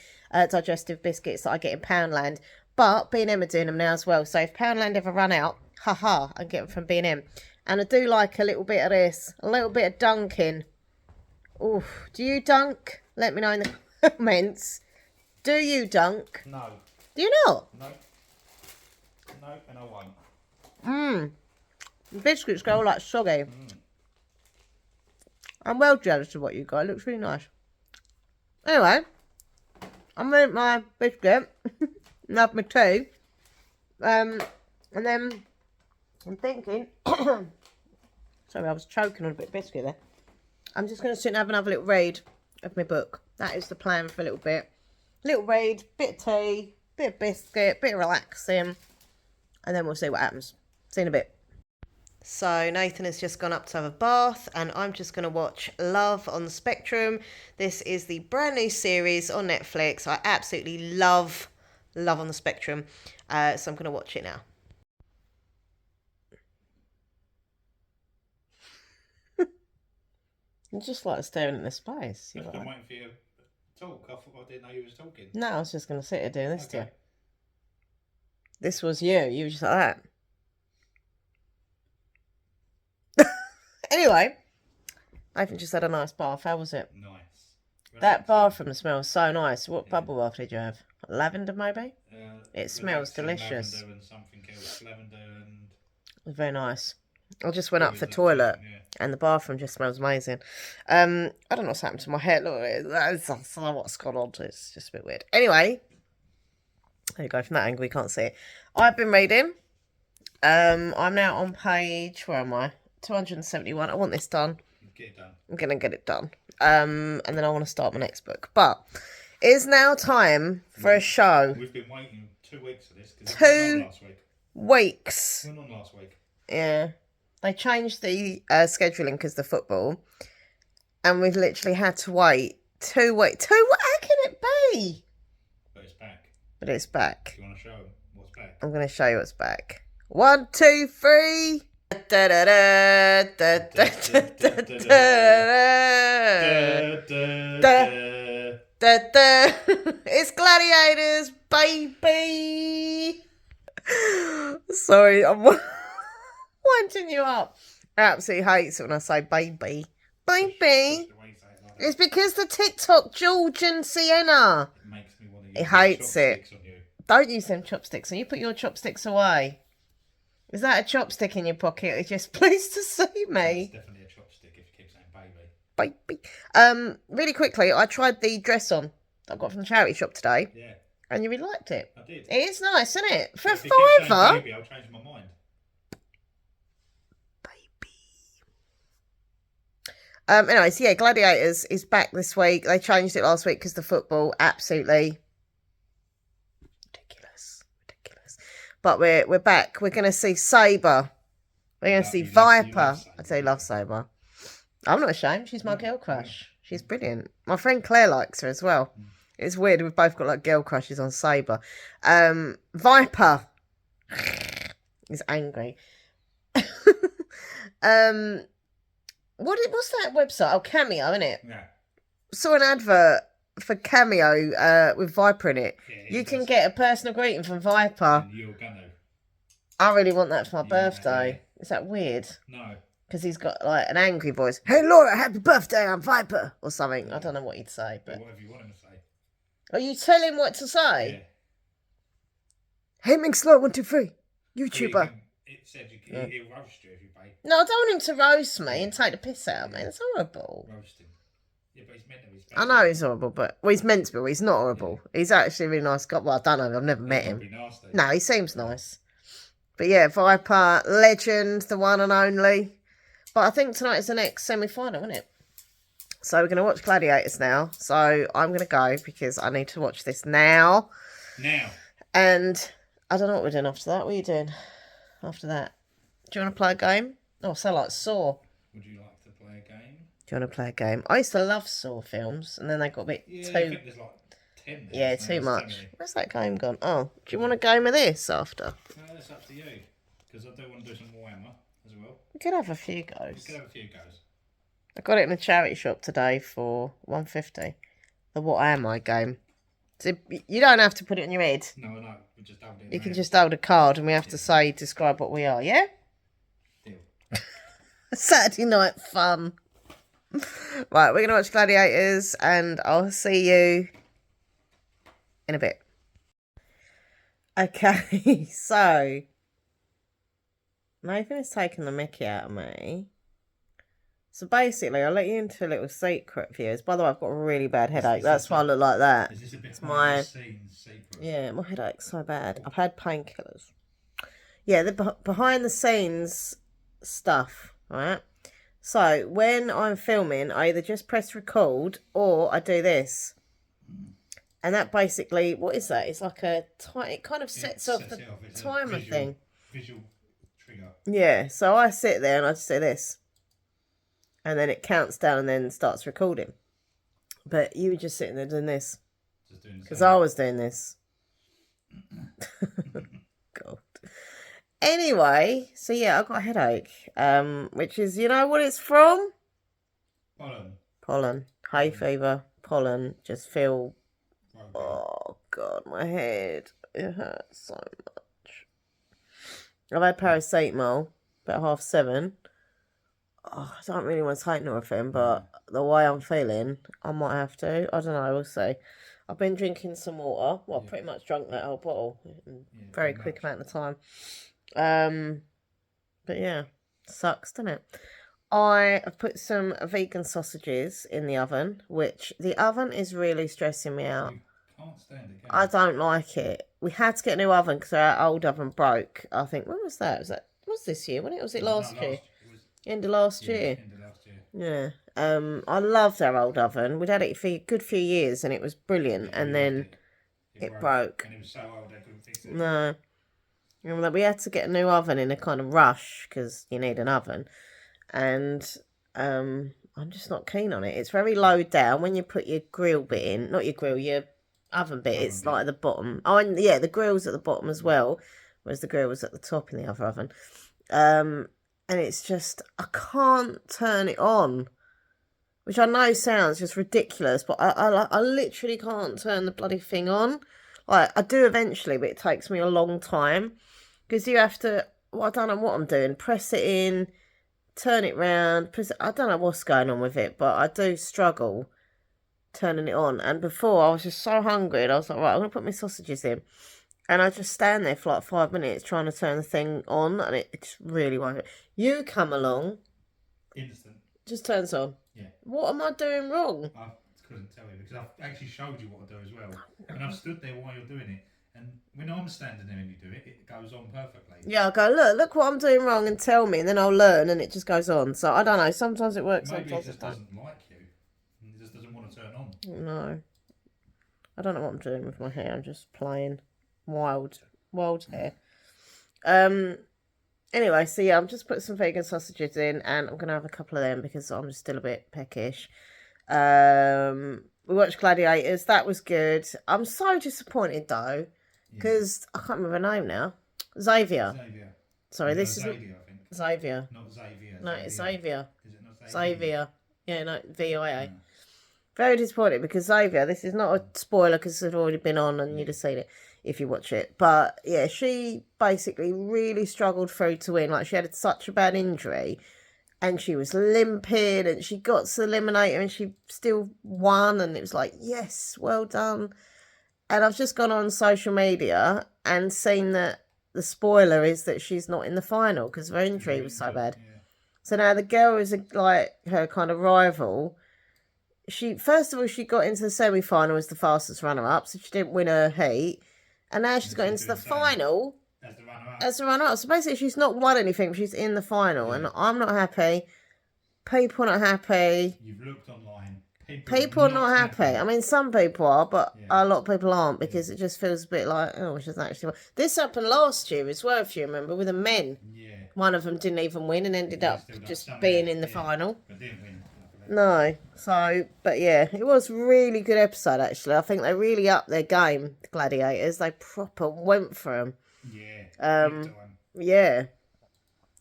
digestive biscuits that I get in Poundland. But B&M are doing them now as well. So if Poundland ever run out, haha, I get them from B&M. And I do like a little bit of this, a little bit of dunking. Ooh, do you dunk? Let me know in the comments. Do you dunk? No. Do you not? No. No, and I won't. The biscuits go all like soggy. I'm well jealous of what you got. It looks really nice. Anyway, I'm gonna eat my biscuit and have my tea. And then I'm thinking, sorry, I was choking on a bit of biscuit there. I'm just going to sit and have another little read of my book. That is the plan for a little bit. Little read, bit of tea, bit of biscuit, bit of relaxing. And then we'll see what happens. See you in a bit. So Nathan has just gone up to have a bath and I'm just going to watch Love on the Spectrum. This is the brand new series on Netflix. I absolutely love Love on the Spectrum. So I'm going to watch it now. I'm just like staring at the space. I've been waiting for you to talk. I didn't know you was talking. No, I was just going to sit here doing this to you. Okay. This was you. You were just like that. Anyway, Nathan just had a nice bath. How was it? Nice. That bathroom smells so nice. What bubble bath did you have? Lavender, maybe? It smells delicious. Lavender and something else. Lavender and... Very nice. I just went up for toilet, and the bathroom just smells amazing. I don't know what's happened to my hair. Look, that's what's gone on. It's just a bit weird. Anyway, there you go. From that angle, you can't see it. I've been reading. I'm now on page, where am I? 271. I want this done. Get it done. I'm gonna get it done. And then I want to start my next book. But it is now time for a show. We've been waiting 2 weeks for this because 2 last week. weeks. We went on last week. Yeah. They changed the scheduling because of the football. And we've literally had to wait 2 weeks. How can it be? But it's back. But it's back. Do you want to show them what's back? I'm going to show you what's back. 1, 2, 3. Da, da, da, da, da, da, da, da, da. It's Gladiators, baby. Sorry, I'm winding you up. I absolutely hates it when I say baby. Baby. It's because the TikTok George and Sienna. It makes me want to use It hates it. on you. Don't use them chopsticks. And you put your chopsticks away. Is that a chopstick in your pocket? Are you just pleased to see me? It's definitely a chopstick if you keep saying baby. Baby. Really quickly, I tried the dress on that I got from the charity shop today. Yeah. And you really liked it. I did. It is nice, isn't it? For If you keep saying forever. baby, I'll change my mind. Anyway, so yeah, Gladiators is back this week. They changed it last week because the football, absolutely ridiculous. But we're back. We're going to see Sabre. We're going to see Viper. I do love Sabre. I'm not ashamed. She's my girl crush. She's brilliant. My friend Claire likes her as well. It's weird. We've both got like girl crushes on Sabre. Viper is angry. What's that website? Oh, Cameo, isn't it? Yeah. Saw an advert for Cameo with Viper in it. Yeah, You can get a personal greeting from Viper. And you're gonna. I really want that for my Yeah, birthday. yeah. Is that weird? No. Because he's got like an angry voice. Hey Laura, happy birthday, I'm Viper. Or something. I don't know what he'd say. But Whatever you want him to say. are you telling him what to say? Yeah. Hey Mink Laura 123. YouTuber. Well, it said he'll roast you if you pay. No, I don't want him to roast me and take the piss out of me. That's horrible. Roast him. Yeah, but he's meant to be I know he's horrible, but he's meant to be. He's not horrible. Yeah. He's actually a really nice guy. Well, I don't know. I've never met him. Nasty. No, he seems nice. But yeah, Viper, legend, the one and only. But I think tonight is the next semi-final, isn't it? So we're going to watch Gladiators now. So I'm going to go because I need to watch this now. Now. And I don't know what we're doing after that. What are you doing after that? Do you want to play a game? Oh, so like Saw. Would you like to play a game? Do you want to play a game? I used to love Saw films, and then they got a bit Yeah, too... I think there's like 10 now. Yeah, too much. Where's that game gone? Oh, do you want a game of this after? No, that's up to you. Because I do want to do some Warhammer as well. We could have a few goes. We could have a few goes. I got it in a charity shop today for $1.50. The What Am I game. So you don't have to put it on your head. No, we just hold it. You can just hold a card and we have to say, describe what we are, yeah? Deal. Saturday night fun. Right, we're going to watch Gladiators and I'll see you in a bit. Okay, so Nathan has taken the mickey out of me. So basically, I'll let you into a little secret, viewers. By the way, I've got a really bad headache. That's why I look like that. Is this a bit it's behind the scenes secret? Yeah, my headache's so bad. I've had painkillers. Yeah, the behind the scenes stuff, right? So when I'm filming, I either just press record or I do this. And that basically, what is that? It's like a time, it kind of sets off the timer thing. Visual trigger. Yeah, so I sit there and I just do this. And then it counts down and then starts recording. But you were just sitting there doing this. Because I was doing this. God. Anyway, so yeah, I've got a headache. Which is, you know what it's from? Pollen. Hay fever, pollen. Just feel... Oh, God, my head. It hurts so much. I've had paracetamol, about 7:30. Oh, I don't really want to take Nurofen, but the way I'm feeling, I might have to. I don't know. We'll see. I've been drinking some water. Well, Yeah. pretty much drunk that whole bottle in Yeah, very pretty quick much. amount of time. But yeah, sucks, doesn't it? I have put some vegan sausages in the oven, which the oven is really stressing me out. You can't stand it, can I you? don't like it. We had to get a new oven because our old oven broke. I think, when was that? Was this year? When was it No, last year? it was. End of last Yeah, year. end of last year. Yeah. I loved our old oven. We'd had it for a good few years and it was brilliant. Yeah, we And loved then it. it broke. And it was so old they couldn't fix it. No. And we had to get a new oven in a kind of rush because you need an oven. And I'm just not keen on it. It's very low down. When you put your grill bit in, not your grill, your oven bit, Oven it's bit. like at the bottom. Oh, and yeah, the grill's at the bottom as well, whereas the grill was at the top in the other oven. And it's just, I can't turn it on, which I know sounds just ridiculous, but I literally can't turn the bloody thing on. Like, I do eventually, but it takes me a long time because you have to, well, I don't know what I'm doing, press it in, turn it round. I don't know what's going on with it, but I do struggle turning it on. And before, I was just so hungry, and I was like, right, I'm going to put my sausages in. And I just stand there for like 5 minutes trying to turn the thing on, and it just really won't. You come along, Instant. just turns on. Yeah. What am I doing wrong? I couldn't tell you because I've actually showed you what to do as well. And I've stood there while you're doing it. And when I'm standing there and you do it, it goes on perfectly. Yeah, I'll go, look what I'm doing wrong, and tell me, and then I'll learn, and it just goes on. So I don't know, sometimes it works, Maybe sometimes it just don't. doesn't like you. It just doesn't want to turn on. No. I don't know what I'm doing with my hair, I'm just playing wild hair. Anyway, so yeah, I'm just putting some vegan sausages in, and I'm gonna have a couple of them because I'm still a bit peckish. We watched Gladiators, that was good. I'm so disappointed though, because I can't remember her name now. Xavier. Sorry, this is Xavier, I think. Xavier. Not Xavier. No, it's Xavier. Is it not Xavier. Yeah, no, VIA. No. Very disappointed because Xavier, this is not a spoiler because it's already been on and you'd have seen it if you watch it. But yeah, she basically really struggled through to win. Like, she had such a bad injury and she was limping and she got to the eliminator and she still won. And it was like, yes, well done. And I've just gone on social media and seen that the spoiler is that she's not in the final because her injury was so bad. Yeah. So now the girl is like her kind of rival. She, first of all, she got into the semi-final as the fastest runner-up, so she didn't win her heat. And now she's got into the final as the runner-up. So basically, she's not won anything, she's in the final. Yeah. And I'm not happy. People are not happy. You've looked online. People are not happy. I mean, some people are, but a lot of people aren't because it just feels a bit like, oh, she doesn't actually win. This happened last year as well, if you remember, with the men. Yeah. One of them didn't even win and ended up just being in the final. But didn't win. No, so, but yeah, it was a really good episode actually. I think they really upped their game, the Gladiators. They proper went for them. Yeah. Yeah.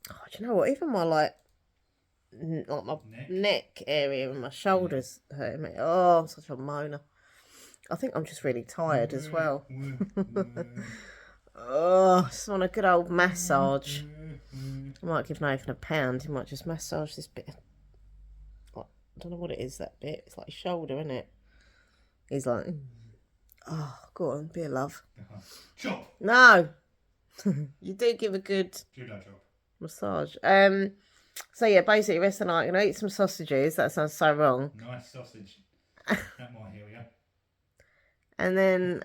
Oh, do you know what? Even my like my neck area and my shoulders hurt me. Oh, I'm such a moaner. I think I'm just really tired as well. Oh, I just want a good old massage. I might give Nathan £1. He might just massage this bit. I don't know what it is, that bit. It's like his shoulder, isn't it? He's like, oh, go on, be a love. Chop. No. You do give a good massage. So yeah, basically, rest of the night, I'm going to eat some sausages. That sounds so wrong. Nice sausage. That might heal you. And then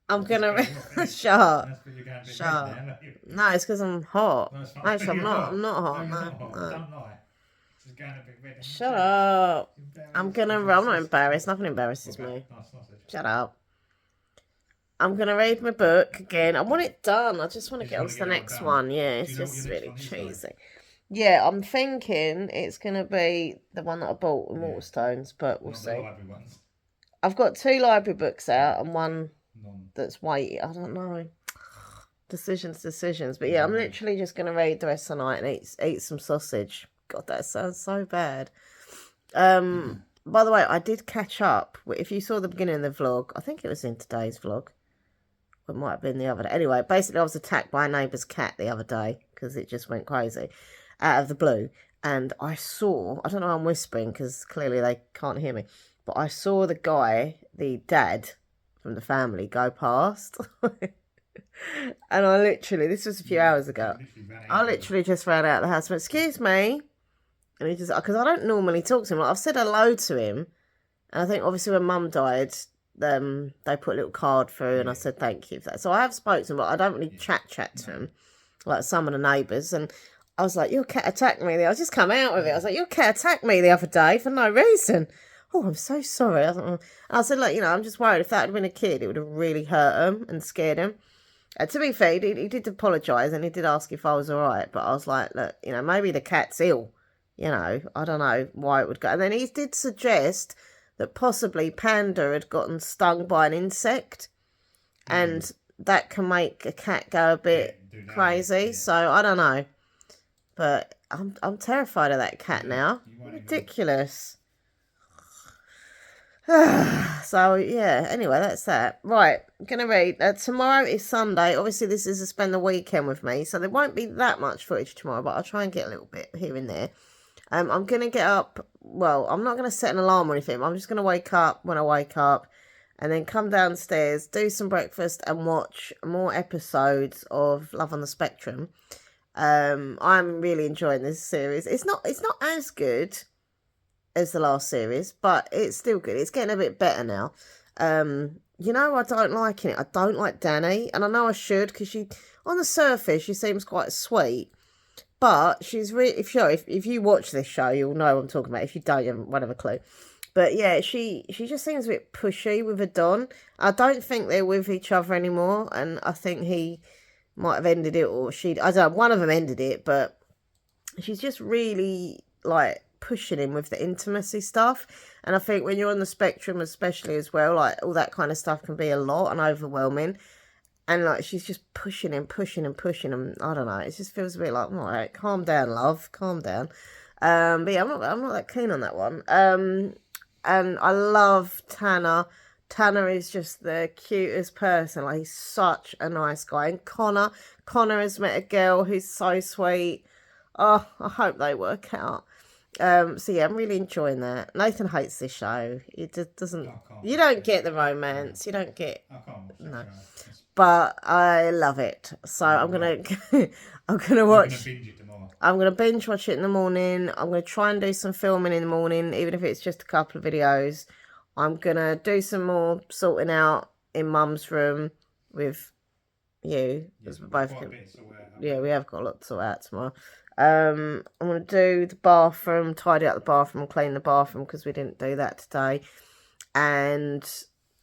I'm going to... Shut up. Shut up. No, it's because I'm hot. No, actually, I'm not hot. No. Don't lie. Shut up. I'm not embarrassed. Nothing embarrasses me. Shut up. I'm going to read my book again. I want it done. I just want to get on to the next one. Yeah, it's just really cheesy. Yeah, I'm thinking it's going to be the one that I bought with Waterstones, but we'll see. I've got 2 library books out and one that's waiting. I don't know. Decisions. But yeah, I'm literally just going to read the rest of the night and eat some sausage. God, that sounds so bad. By the way, I did catch up. If you saw the beginning of the vlog, I think it was in today's vlog. It might have been the other day. Anyway, basically I was attacked by a neighbour's cat the other day because it just went crazy out of the blue. and I saw, I don't know, I'm whispering because clearly they can't hear me, but I saw the guy, the dad from the family, go past. And I literally, this was a few Yeah, hours so ago, you literally ran I out of. literally just ran out of the house and went, excuse me. And he just, because I don't normally talk to him. Like, I've said hello to him. And I think obviously when mum died, they put a little card through and I Yeah, said thank you for that. So I have spoken to him, but I don't really yeah. chat to No. him like some of the neighbours. And I was like, your cat attacked me. I just come out with it. I was like, your cat attacked me the other day for no reason. Oh, I'm so sorry. And I said, look, I'm just worried if that had been a kid, it would have really hurt him and scared him. To be fair, he did apologise and he did ask if I was all right. But I was like, look, maybe the cat's ill. I don't know why it would go. And then he did suggest that possibly Panda had gotten stung by an insect, and that can make a cat go a Yeah, bit do that. crazy. Yeah. So I don't know, but I'm terrified of that cat Yeah. now. You won't even. Ridiculous. So yeah, anyway, that's that. Right, I'm gonna read. Tomorrow is Sunday. Obviously, this is to spend the weekend with me, so there won't be that much footage tomorrow, but I'll try and get a little bit here and there. I'm gonna get up. Well, I'm not gonna set an alarm or anything. I'm just gonna wake up when I wake up, and then come downstairs, do some breakfast, and watch more episodes of Love on the Spectrum. I'm really enjoying this series. It's not as good as the last series, but it's still good. It's getting a bit better now. I don't like it. I don't like Danny, and I know I should because on the surface, she seems quite sweet, but she's really. If you watch this show, you'll know what I'm talking about. If you don't, you won't have a clue. But yeah, she just seems a bit pushy with a Don. I don't think they're with each other anymore, and I think he might have ended it, or I don't know, one of them ended it, but she's just really like pushing him with the intimacy stuff. And I think when you're on the spectrum, especially as well, like all that kind of stuff can be a lot and overwhelming. And like she's just pushing him, pushing and pushing him. I don't know. It just feels a bit like, all right, calm down, love, calm down. But yeah, I'm not that keen on that one. And I love Tanner. Tanner is just the cutest person. Like he's such a nice guy. And Connor has met a girl who's so sweet. Oh, I hope they work out. So yeah, I'm really enjoying that. Nathan hates this show. It just doesn't. I can't You watch don't it. get the No, romance. You don't get I can't watch that no. show. But I love it. So I'm gonna I'm gonna You're gonna watch. binge it tomorrow. I'm gonna binge watch it in the morning. I'm gonna try and do some filming in the morning, even if it's just a couple of videos. I'm gonna do some more sorting out in Mum's room with you, Yes, as we're we've got both quite a gonna. bit to sort out. Yeah, we have got a lot to sort out tomorrow. I'm gonna do the bathroom, tidy up the bathroom, and clean the bathroom because we didn't do that today. And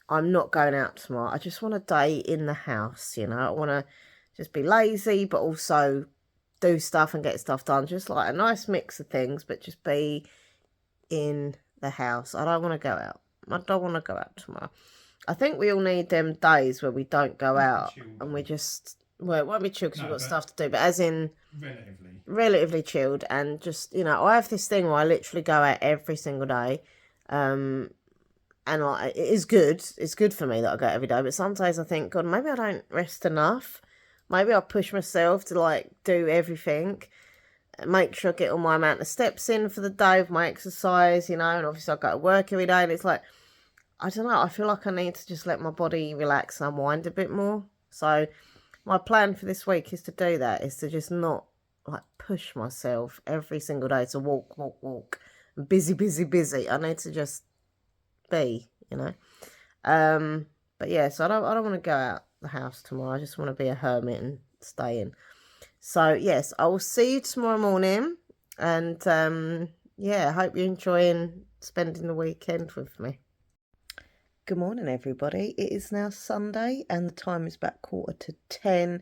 I'm not going out tomorrow. I just want a day in the house. I want to just be lazy, but also do stuff and get stuff done. Just like a nice mix of things, but just be in the house. I don't want to go out. I don't want to go out tomorrow. I think we all need them days where we don't go Must be out chilled, and though. we just, well, it won't be chill because we've No, got but stuff to do, but as in relatively. relatively chilled. And just, I have this thing where I literally go out every single day. And like, it is good. It's good for me that I go every day. But some days I think, God, maybe I don't rest enough. Maybe I push myself to like do everything. Make sure I get all my amount of steps in for the day with my exercise, and obviously I go to work every day, and it's like, I don't know, I feel like I need to just let my body relax and unwind a bit more. So my plan for this week is to do that, is to just not like push myself every single day to walk, busy, busy, busy. I need to just be. But yeah, so I don't want to go out the house tomorrow. I just want to be a hermit and stay in. So yes, I will see you tomorrow morning, and yeah, I hope you're enjoying spending the weekend with me. Good morning, everybody. It is now Sunday, and the time is about 9:45.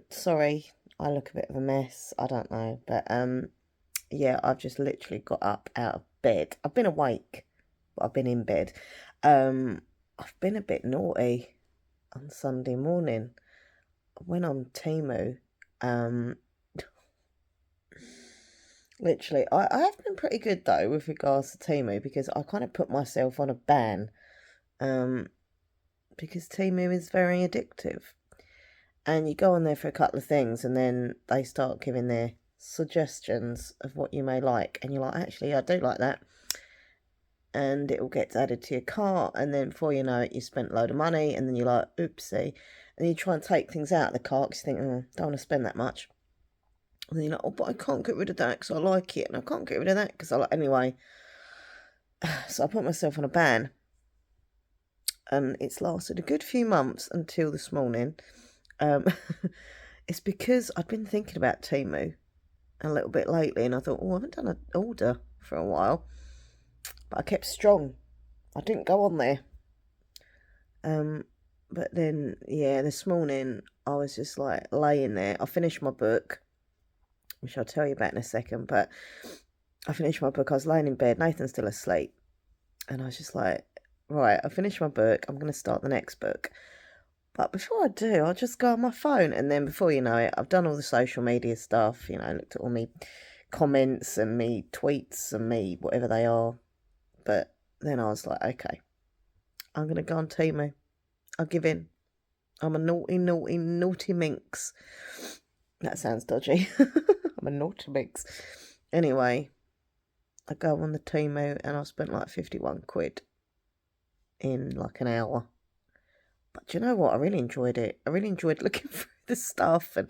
Sorry, I look a bit of a mess. I don't know, but yeah, I've just literally got up out of bed. I've been awake, but I've been in bed. I've been a bit naughty on Sunday morning. I went on Temu. Literally, I have been pretty good though with regards to Temu because I kind of put myself on a ban. Because Temu is very addictive. And you go on there for a couple of things and then they start giving their suggestions of what you may like, and you're like, actually, I do like that, and it all gets added to your cart, and then before you know it, you spent a load of money, and then you're like, oopsie, and you try and take things out of the cart because you think, oh, don't want to spend that much, and then you're like, oh, but I can't get rid of that because I like it, and I can't get rid of that because I like, anyway, so I put myself on a ban, and it's lasted a good few months until this morning. It's because I'd been thinking about Temu a little bit lately, and I thought, oh, I haven't done an order for a while, but I kept strong. I didn't go on there. But then, yeah, this morning I was just like laying there. I finished my book, which I'll tell you about in a second, but I finished my book. I was laying in bed, Nathan's still asleep, and I was just like, right, I finished my book, I'm going to start the next book. But before I do, I'll just go on my phone, and then before you know it, I've done all the social media stuff, looked at all me comments and me tweets and me whatever they are. But then I was like, okay, I'm going to go on Temu. I'll give in. I'm a naughty, naughty, naughty minx. That sounds dodgy. I'm a naughty minx. Anyway, I go on the Temu and I spent like 51 quid in like an hour. But do you know what? I really enjoyed it. I really enjoyed looking through the stuff and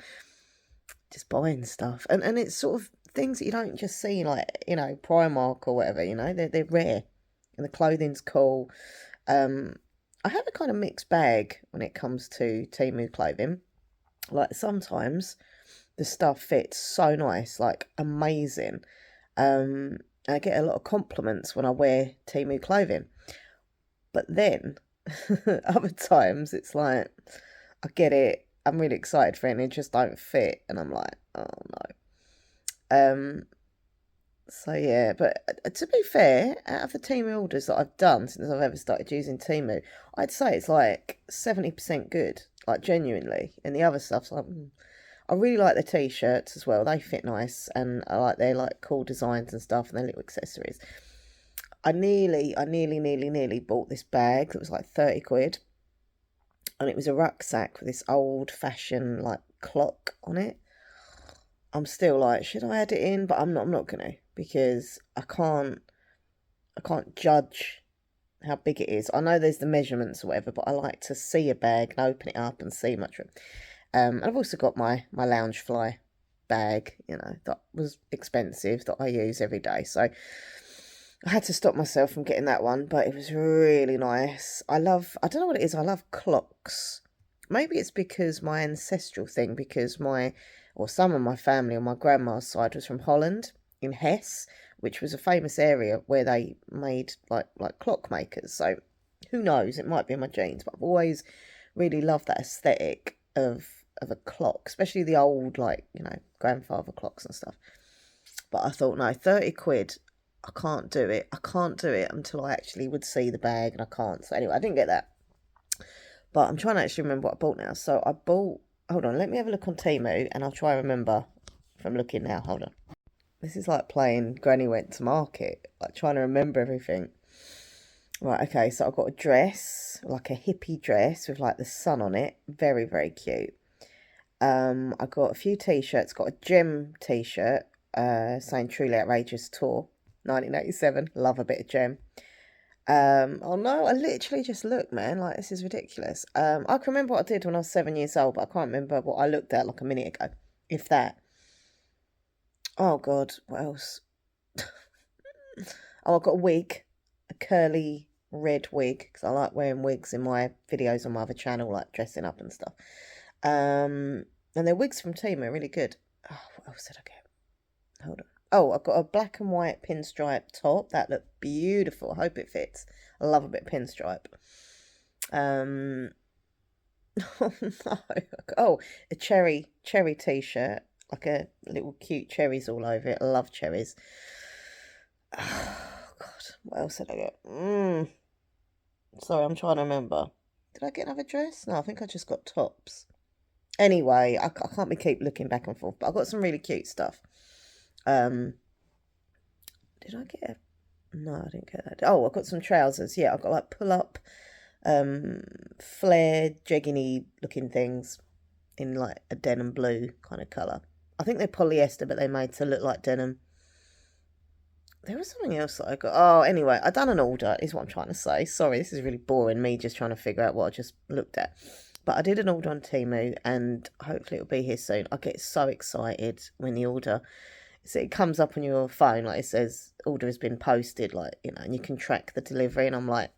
just buying stuff. And it's sort of things that you don't just see like, Primark or whatever, they're rare. And the clothing's cool. I have a kind of mixed bag when it comes to Temu clothing. Like sometimes the stuff fits so nice, like amazing. I get a lot of compliments when I wear Temu clothing. But then other times it's like I get it, I'm really excited for it, and it just don't fit, and I'm like, oh no. So yeah, but to be fair, out of the Temu orders that I've done since I've ever started using Temu, I'd say it's like 70% good, like genuinely. And the other stuff's like, I really like the t-shirts as well. They fit nice, and I like their like cool designs and stuff, and their little accessories. I nearly bought this bag that was like 30 quid, and it was a rucksack with this old-fashioned like clock on it. I'm still like, should I add it in? But I'm not gonna, because I can't judge how big it is. I know there's the measurements or whatever, but I like to see a bag and open it up and see much room. And I've also got my Loungefly bag, that was expensive, that I use every day. So I had to stop myself from getting that one, but it was really nice. I don't know what it is, I love clocks. Maybe it's because my ancestral thing, because some of my family on my grandma's side was from Holland, in Hesse, which was a famous area where they made like clockmakers. So who knows, it might be in my genes, but I've always really loved that aesthetic of a clock, especially the old, grandfather clocks and stuff. But I thought, no, 30 quid, I can't do it. I can't do it until I actually would see the bag, and I can't. So anyway, I didn't get that. But I'm trying to actually remember what I bought now. So I bought, hold on, let me have a look on Temu, and I'll try and remember if I'm looking now. Hold on. This is like playing Granny Went to Market, like trying to remember everything. Right, okay, so I've got a dress, like a hippie dress with like the sun on it. Very, very cute. I got a few t-shirts. Got a gem t-shirt saying Truly Outrageous Tour 1987. Love a bit of gem. Oh no, I literally just looked, man, like this is ridiculous. I can remember what I did when I was 7 years old, but I can't remember what I looked at like a minute ago, if that. Oh god, what else? Oh, I got a wig, a curly red wig, because I like wearing wigs in my videos on my other channel, like dressing up and stuff. And their wigs from Temu are really good. Oh, what else did I get? Hold on. Oh, I've got a black and white pinstripe top. That looked beautiful. I hope it fits. I love a bit of pinstripe. Oh, no. Oh, a cherry t-shirt. Like a little cute cherries all over it. I love cherries. Oh, God. What else did I get? Sorry, I'm trying to remember. Did I get another dress? No, I think I just got tops. Anyway, I can't be keep looking back and forth, but I got some really cute stuff. Did I get a... No, I didn't get that. Oh, I got some trousers. Yeah, I got like pull-up, flare, jegginy looking things in like a denim blue kind of colour. I think they're polyester, but they're made to look like denim. There was something else that I got. Oh, anyway, I done an order, is what I'm trying to say. Sorry, this is really boring, me just trying to figure out what I just looked at. But I did an order on Temu, and hopefully it'll be here soon. I get so excited when the order, so it comes up on your phone, like it says, order has been posted, like, you know, and you can track the delivery, and I'm like,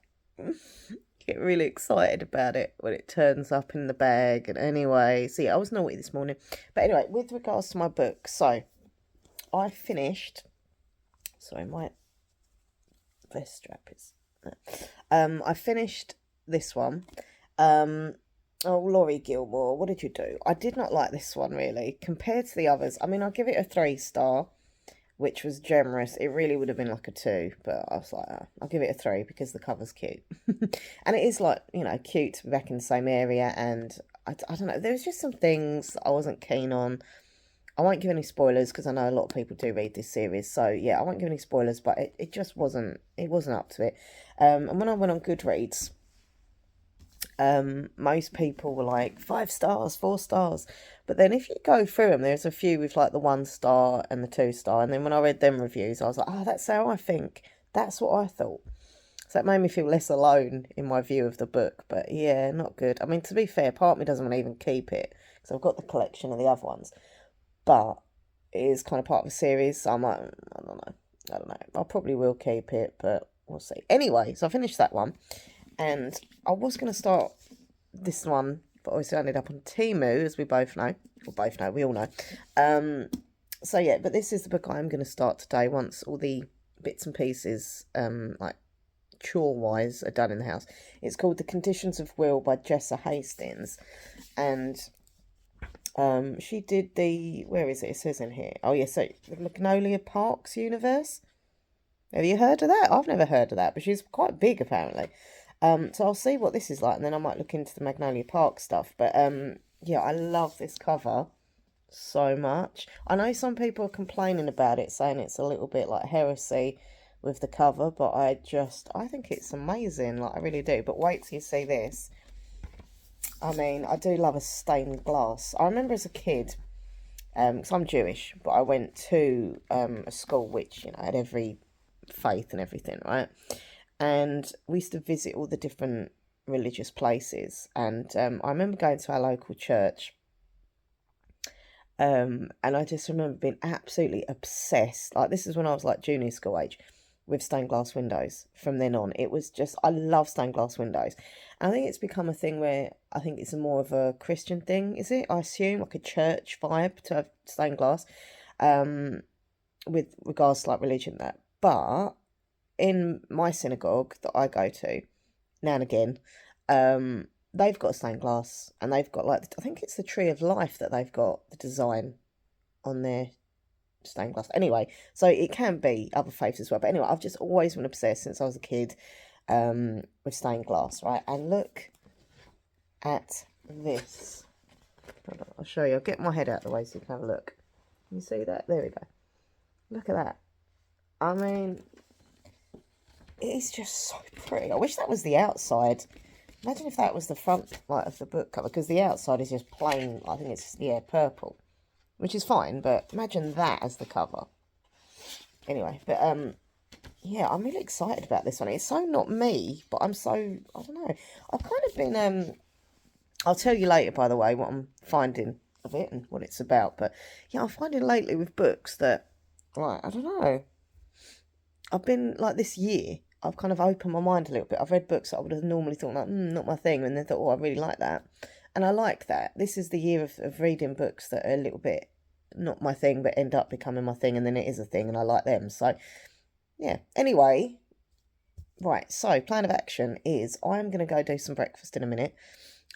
get really excited about it when it turns up in the bag. And anyway, so yeah, I was naughty this morning. But anyway, with regards to my book, so I finished. Sorry, my vest strap is. I finished this one. Oh, Laurie Gilmore, what did you do? I did not like this one really compared to the others. I mean, I'll give it a 3-star, which was generous. It really would have been like a 2, but I was like, oh, I'll give it a 3 because the cover's cute. And it is, like, you know, cute to be back in the same area. And I don't know, there was just some things I wasn't keen on. I won't give any spoilers because I know a lot of people do read this series. So yeah, I won't give any spoilers, but it just wasn't up to it. And when I went on Goodreads, most people were like 5 stars, 4 stars. But then if you go through them, there's a few with like the 1 star and the 2 star. And then when I read them reviews, I was like, oh, that's how I think. That's what I thought. So it made me feel less alone in my view of the book. But yeah, not good. I mean, to be fair, part of me doesn't want to even keep it because I've got the collection of the other ones. But it is kind of part of a series, so I'm like, I don't know. I probably will keep it, but we'll see. Anyway, so I finished that one, and I was going to start this one, but obviously I ended up on Temu, as we both know. We all know. So yeah, but this is the book I'm going to start today once all the bits and pieces, like chore-wise, are done in the house. It's called The Conditions of Will by Jessa Hastings, and she did the, where is it? It says in here. Oh, yeah, so the Magnolia Parks universe. Have you heard of that? I've never heard of that, but she's quite big apparently. So I'll see what this is like, and then I might look into the Magnolia Park stuff. But yeah, I love this cover so much. I know some people are complaining about it, saying it's a little bit like heresy with the cover, but I think it's amazing. Like, I really do. But wait till you see this. I mean, I do love a stained glass. I remember as a kid, because I'm Jewish, but I went to a school which, you know, had every faith and everything, right? And we used to visit all the different religious places. And I remember going to our local church. And I just remember being absolutely obsessed. Like, this is when I was like junior school age, with stained glass windows. From then on, it was just, I love stained glass windows. And I think it's become a thing where I think it's more of a Christian thing, is it? I assume, like a church vibe to have stained glass, with regards to like religion, that. But in my synagogue that I go to now and again, they've got stained glass, and they've got like, I think it's the Tree of Life that they've got the design on their stained glass. Anyway, so it can be other faiths as well. But anyway, I've just always been obsessed since I was a kid with stained glass, right? And look at this. Hold on, I'll show you. I'll get my head out of the way so you can have a look. Can you see that? There we go. Look at that. I mean, it's just so pretty. I wish that was the outside. Imagine if that was the front light of the book cover, because the outside is just plain, I think it's, yeah, purple, which is fine, but imagine that as the cover. Anyway, but yeah, I'm really excited about this one. It's so not me, but I'm so, I don't know. I've kind of been, I'll tell you later, by the way, what I'm finding of it and what it's about. But yeah, I'm finding lately with books that, right, I don't know. I've been, like, this year, I've kind of opened my mind a little bit. I've read books that I would have normally thought, like, not my thing, and then thought, oh, I really like that. And I like that. This is the year of reading books that are a little bit not my thing, but end up becoming my thing, and then it is a thing, and I like them. So, yeah. Anyway, right, so plan of action is I'm going to go do some breakfast in a minute.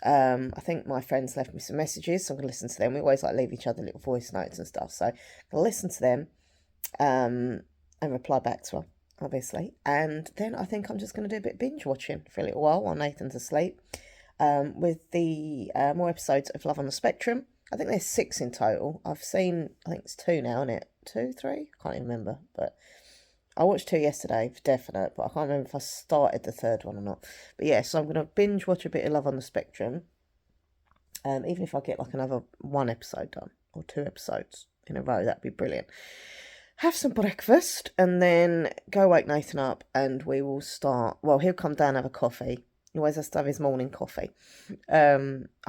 I think my friends left me some messages, so I'm going to listen to them. We always like leave each other little voice notes and stuff, so I'm going to listen to them and reply back to her, obviously. And then I think I'm just going to do a bit of binge watching for a little while Nathan's asleep, with the more episodes of Love on the Spectrum. I think there's 6 in total. I've seen, I think it's 2 now, isn't it? 2, 3? I can't even remember, but I watched 2 yesterday for definite, but I can't remember if I started the 3rd one or not. But yeah, so I'm going to binge watch a bit of Love on the Spectrum, even if I get like another 1 episode done, or 2 episodes. in a row. That'd be brilliant. Have some breakfast and then go wake Nathan up and we will start. Well, he'll come down and have a coffee. He always has to have his morning coffee. I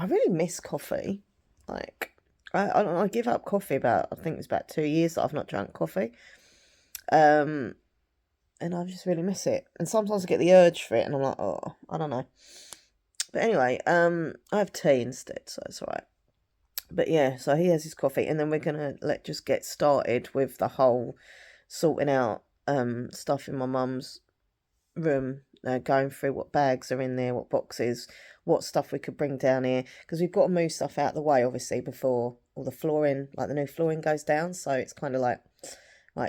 really miss coffee. Like, I give up coffee I think it's about 2 years that I've not drank coffee. And I just really miss it. And sometimes I get the urge for it and I'm like, oh, I don't know. But anyway, I have tea instead, so it's alright. But yeah, so he has his coffee and then we're going to just get started with the whole sorting out stuff in my mum's room, going through what bags are in there, what boxes, what stuff we could bring down here, because we've got to move stuff out of the way obviously before all the flooring, like the new flooring, goes down. So it's kind of like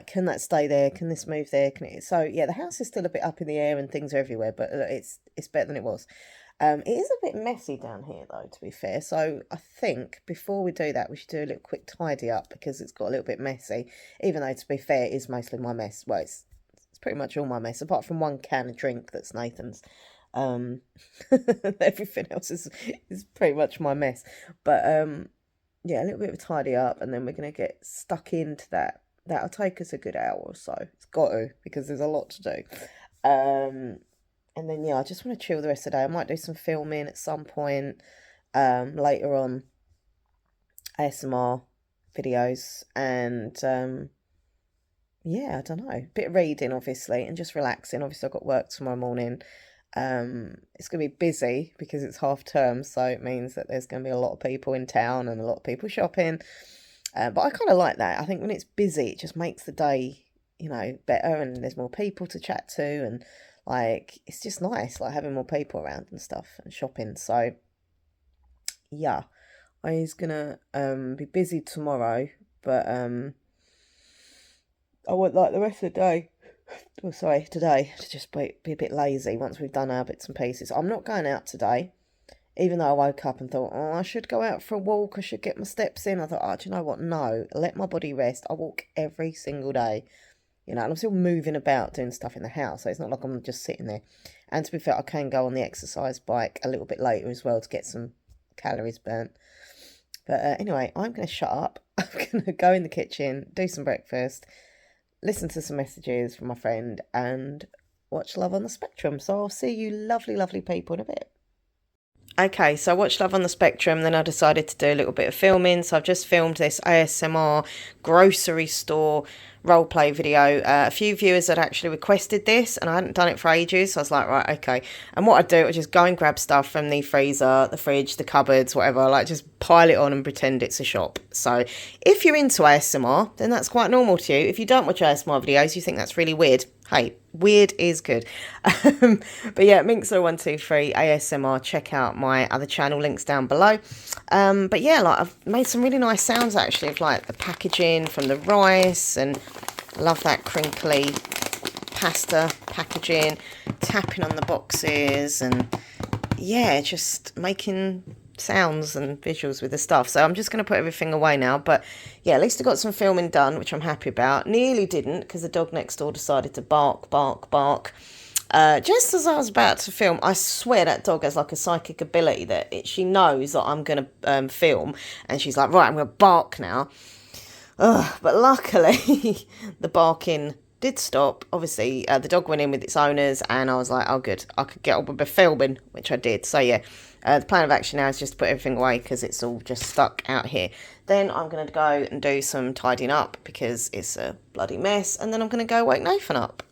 can that stay there, can this move there, can it? So yeah, the house is still a bit up in the air and things are everywhere, but it's better than it was. It is a bit messy down here though, to be fair, so I think before we do that we should do a little quick tidy up because it's got a little bit messy, even though to be fair it is mostly my mess. Well, it's pretty much all my mess, apart from one can of drink that's Nathan's. Everything else is pretty much my mess. But yeah, a little bit of a tidy up, and then we're going to get stuck into that. That'll take us a good hour or so. It's got to, because there's a lot to do. And then, yeah, I just want to chill the rest of the day. I might do some filming at some point later on, ASMR videos, and yeah, I don't know, a bit of reading obviously and just relaxing. Obviously I've got work tomorrow morning. It's going to be busy because it's half term, so it means that there's going to be a lot of people in town and a lot of people shopping, but I kind of like that. I think when it's busy it just makes the day, you know, better, and there's more people to chat to, and like it's just nice, like having more people around and stuff and shopping. So yeah, I was gonna be busy tomorrow, but I want like the rest of the day, oh sorry, today, to just be a bit lazy once we've done our bits and pieces. I'm not going out today, even though I woke up and thought, oh, I should go out for a walk, I should get my steps in. I thought, oh, do you know what, no, let my body rest. I walk every single day, you know, and I'm still moving about doing stuff in the house, so it's not like I'm just sitting there. And to be fair, I can go on the exercise bike a little bit later as well to get some calories burnt. But anyway, I'm going to shut up. I'm going to go in the kitchen, do some breakfast, listen to some messages from my friend, and watch Love on the Spectrum. So I'll see you lovely, lovely people in a bit. Okay, so I watched Love on the Spectrum, then I decided to do a little bit of filming. So I've just filmed this ASMR grocery store roleplay video. A few viewers had actually requested this and I hadn't done it for ages, so I was like, right, okay. And what I'd do, I'd just go and grab stuff from the freezer, the fridge, the cupboards, whatever, like just pile it on and pretend it's a shop. So if you're into ASMR, then that's quite normal to you. If you don't watch ASMR videos, you think that's really weird, hey, weird is good. But yeah, Minxler123 ASMR, check out my other channel, links down below. But yeah, like I've made some really nice sounds actually of like the packaging from the rice, and love that crinkly pasta packaging, tapping on the boxes, and yeah, just making sounds and visuals with the stuff. So I'm just going to put everything away now, but yeah, at least I got some filming done, which I'm happy about. Nearly didn't, because the dog next door decided to bark just as I was about to film. I swear that dog has like a psychic ability that she knows that I'm going to film, and she's like, right, I'm going to bark now. But luckily the barking did stop. Obviously the dog went in with its owners, and I was like, oh good, I could get on with the filming, which I did. So yeah, the plan of action now is just to put everything away because it's all just stuck out here. Then I'm going to go and do some tidying up because it's a bloody mess, and then I'm going to go wake Nathan up.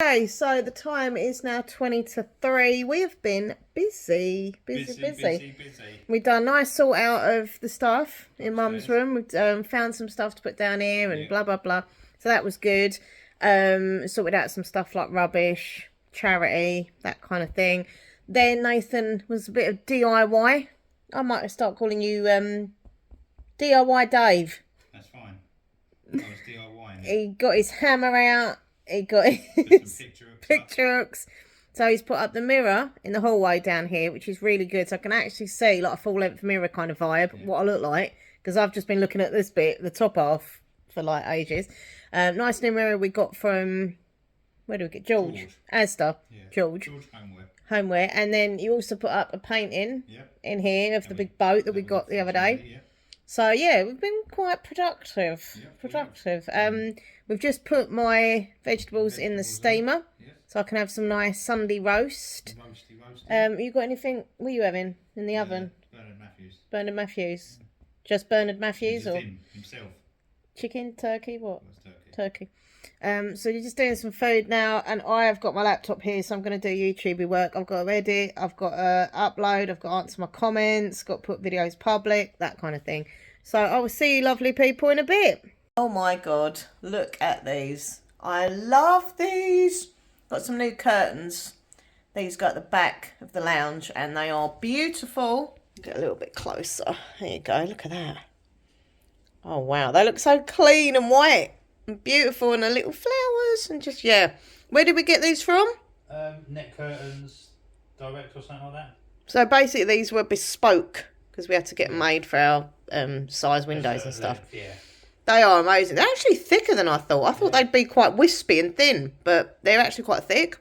Okay, so the time is now 20 to 3. We have been busy. We've done a nice sort out of the stuff in Mum's room. We've found some stuff to put down here and blah, blah, blah. So that was good. Sorted out some stuff like rubbish, charity, that kind of thing. Then Nathan was a bit of DIY. I might start calling you DIY Dave. That's fine. I was DIYing. He got his hammer out. He got his picture hooks. So he's put up the mirror in the hallway down here, which is really good. So I can actually see like a full length mirror kind of vibe, what I look like. Because I've just been looking at this bit, the top half, for like ages. Nice new mirror we got from, where do we get? George. Asda. Yeah. George homeware. And then you also put up a painting in here of the big boat that we got the other day. So yeah, we've been quite productive. We've just put my vegetables in the steamer, so I can have some nice Sunday roast. You got anything? What are you having in the oven? Bernard Matthews. Bernard Matthews. Just Bernard Matthews, or himself? Chicken, turkey, what? Turkey. So you're just doing some food now, and I've got my laptop here, so I'm going to do YouTube work. I've got to edit, I've got to upload, I've got to answer my comments, got to put videos public, that kind of thing. So I will see you lovely people in a bit. Oh my God, look at these. I love these. Got some new curtains. These go at the back of the lounge, and they are beautiful. Get a little bit closer. There you go, look at that. Oh wow, they look so clean and white and beautiful, and the little flowers, and just, yeah. Where did we get these from? Net Curtains Direct or something like that. So basically these were bespoke, because we had to get them made for our size windows and stuff. Yeah. They are amazing. They're actually thicker than I thought. I thought they'd be quite wispy and thin, but they're actually quite thick.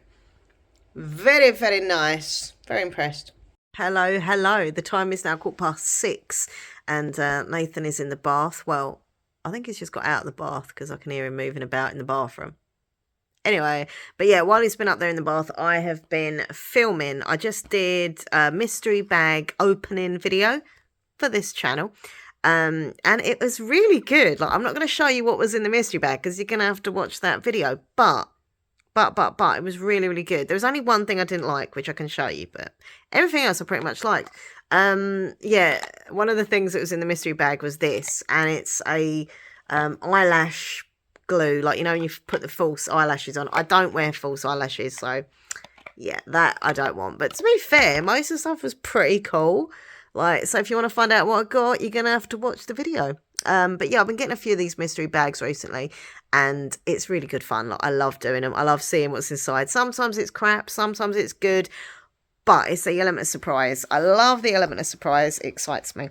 Very, very nice. Very impressed. Hello, hello. The time is now 6:15, and Nathan is in the bath. Well, I think he's just got out of the bath because I can hear him moving about in the bathroom. Anyway, but yeah, while he's been up there in the bath, I have been filming. I just did a mystery bag opening video for this channel. And it was really good. Like, I'm not going to show you what was in the mystery bag because you're going to have to watch that video. But it was really, really good. There was only one thing I didn't like, which I can show you, but everything else I pretty much liked. Yeah, one of the things that was in the mystery bag was this, and it's a eyelash glue. Like, you know, when you put the false eyelashes on. I don't wear false eyelashes, so yeah, that I don't want. But to be fair, most of the stuff was pretty cool. Like, so if you want to find out what I got, you're going to have to watch the video. But yeah, I've been getting a few of these mystery bags recently, and it's really good fun. Like, I love doing them. I love seeing what's inside. Sometimes it's crap, sometimes it's good, but it's the element of surprise. I love the element of surprise. It excites me.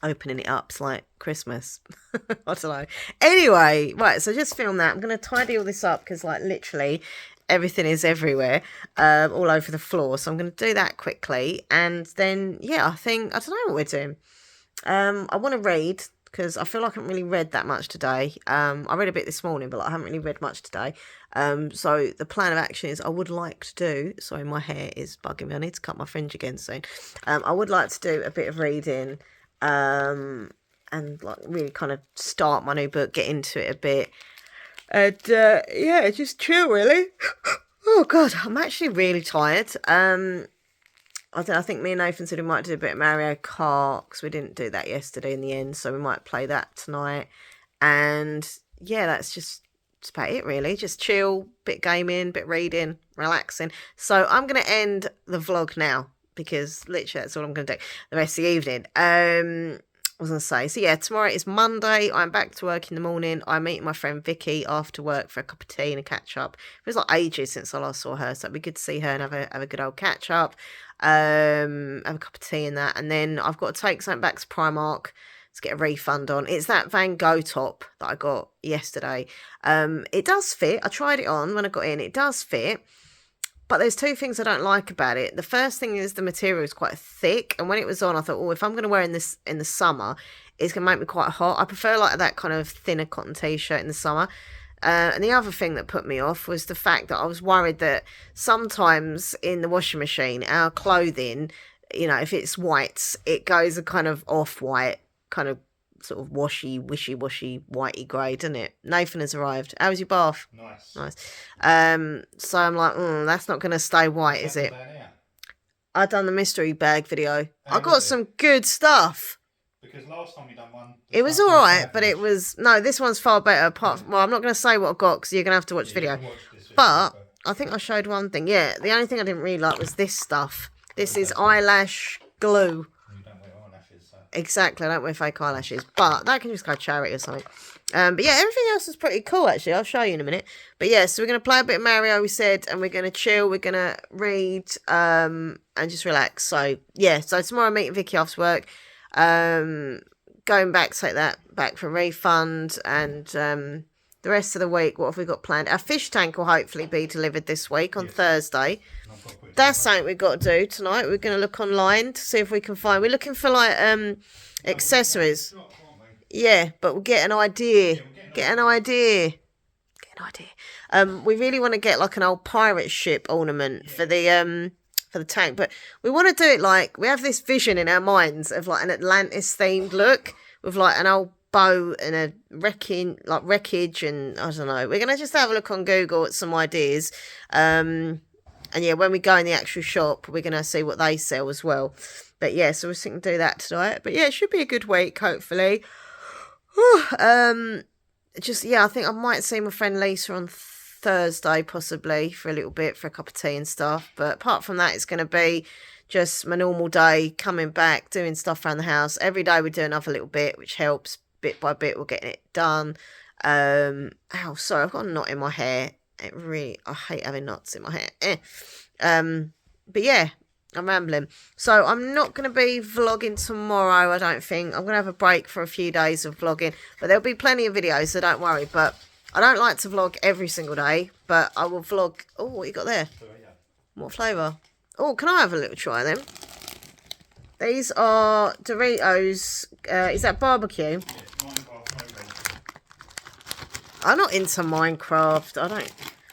Opening it up's like Christmas. I don't know. Anyway, right, so just film that. I'm going to tidy all this up because, like, literally everything is everywhere, all over the floor. So I'm going to do that quickly. And then, yeah, I don't know what we're doing. I want to read because I feel like I haven't really read that much today. I read a bit this morning, but I haven't really read much today. So the plan of action is I would like to do, sorry, my hair is bugging me. I need to cut my fringe again soon. I would like to do a bit of reading, and like really kind of start my new book, get into it a bit. And yeah, just chill really. Oh God, I'm actually really tired. I think me and Nathan said we might do a bit of Mario Kart because we didn't do that yesterday in the end, so we might play that tonight. And yeah, that's about it really. Just chill, bit gaming, bit reading, relaxing. So I'm gonna end the vlog now because literally that's all I'm gonna do the rest of the evening. I was going to say, so yeah, tomorrow is Monday. I'm back to work in the morning. I'm meeting my friend Vicky after work for a cup of tea and a catch up. It was like ages since I last saw her, so it'd be good to see her and have a good old catch up. Have a cup of tea and that. And then I've got to take something back to Primark to get a refund on. It's that Van Gogh top that I got yesterday. It does fit. I tried it on when I got in. It does fit. But there's two things I don't like about it. The first thing is the material is quite thick. And when it was on, I thought, oh, if I'm going to wear this in the summer, it's going to make me quite hot. I prefer like that kind of thinner cotton t-shirt in the summer. And the other thing that put me off was the fact that I was worried that sometimes in the washing machine, our clothing, you know, if it's white, it goes a kind of off-white, kind of sort of wishy-washy, whitey grey, doesn't it? Nathan has arrived. How was your bath? Nice. So I'm like, that's not going to stay white, is it? I done the mystery bag video. I got some good stuff. Because last time you done one, it was all right, but it was this one's far better. Well, I'm not going to say what I got because you're going to have to watch the video. But I think I showed one thing. Yeah, the only thing I didn't really like was this stuff. This is eyelash glue. Exactly, I don't wear fake eyelashes, but that can just go charity or something. But yeah, everything else is pretty cool actually. I'll show you in a minute. But yeah, so we're gonna play a bit of Mario, we said, and we're gonna chill. We're gonna read, and just relax. So yeah, so tomorrow I'm meeting Vicky after work. Going back to take that back for refund, and the rest of the week, what have we got planned? Our fish tank will hopefully be delivered this week on Thursday. I've got to put That's something we've got to do tonight. We're going to look online to see if we can find. We're looking for like accessories. Shop, aren't we? Yeah, but we'll get an idea. Yeah, we'll Get an idea. Get an idea. We really want to get like an old pirate ship ornament for the tank, but we want to do it like we have this vision in our minds of like an Atlantis themed look with like an old boat and a wreckage, and I don't know. We're gonna just have a look on Google at some ideas. And yeah, when we go in the actual shop, we're gonna see what they sell as well. But yeah, so we're thinking to do that tonight. But yeah, it should be a good week, hopefully. Just yeah, I think I might see my friend Lisa on Thursday, possibly for a little bit for a cup of tea and stuff. But apart from that, it's going to be just my normal day, coming back, doing stuff around the house. Every day we do another little bit, which helps. Bit by bit, we're getting it done. Ow, sorry, I've got a knot in my hair. I hate having knots in my hair. But yeah, I'm rambling. So I'm not going to be vlogging tomorrow, I don't think. I'm going to have a break for a few days of vlogging. But there'll be plenty of videos, so don't worry. But I don't like to vlog every single day. But I will vlog... Oh, what you got there? What flavour? Oh, can I have a little try of them? These are Doritos. Is that barbecue? Yeah, Minecraft. I'm not into Minecraft.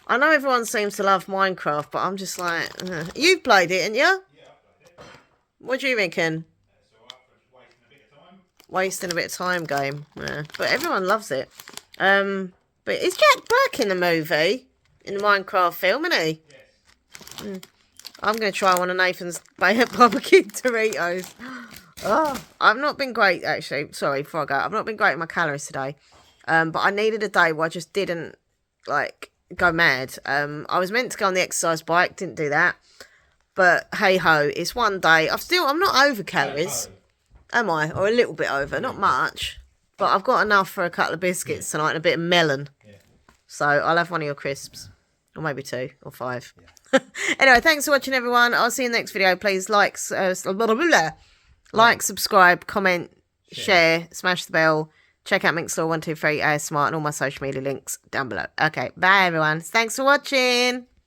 I know everyone seems to love Minecraft, but I'm just like... You've played it, haven't you? Yeah, I've played it. What do you reckon? It's alright for just wasting a bit of time. Wasting a bit of time game. Yeah. But everyone loves it. But is Jack Black in the movie? In the Minecraft film, isn't he? Yes. I'm going to try one of Nathan's barbecue Doritos. Oh, I've not been great, actually. Sorry, before I go. I've not been great with my calories today. But I needed a day where I just didn't, like, go mad. I was meant to go on the exercise bike. Didn't do that. But, hey-ho, it's one day. I'm not over calories. Am I? Or a little bit over. Not much. But I've got enough for a couple of biscuits tonight and a bit of melon. Yeah. So I'll have one of your crisps. Or maybe 2 or 5. Yeah. Anyway, thanks for watching, everyone. I'll see you in the next video. Please like, subscribe, comment, share, smash the bell. Check out Minxlaw123 ASMart and all my social media links down below. Okay, bye, everyone. Thanks for watching.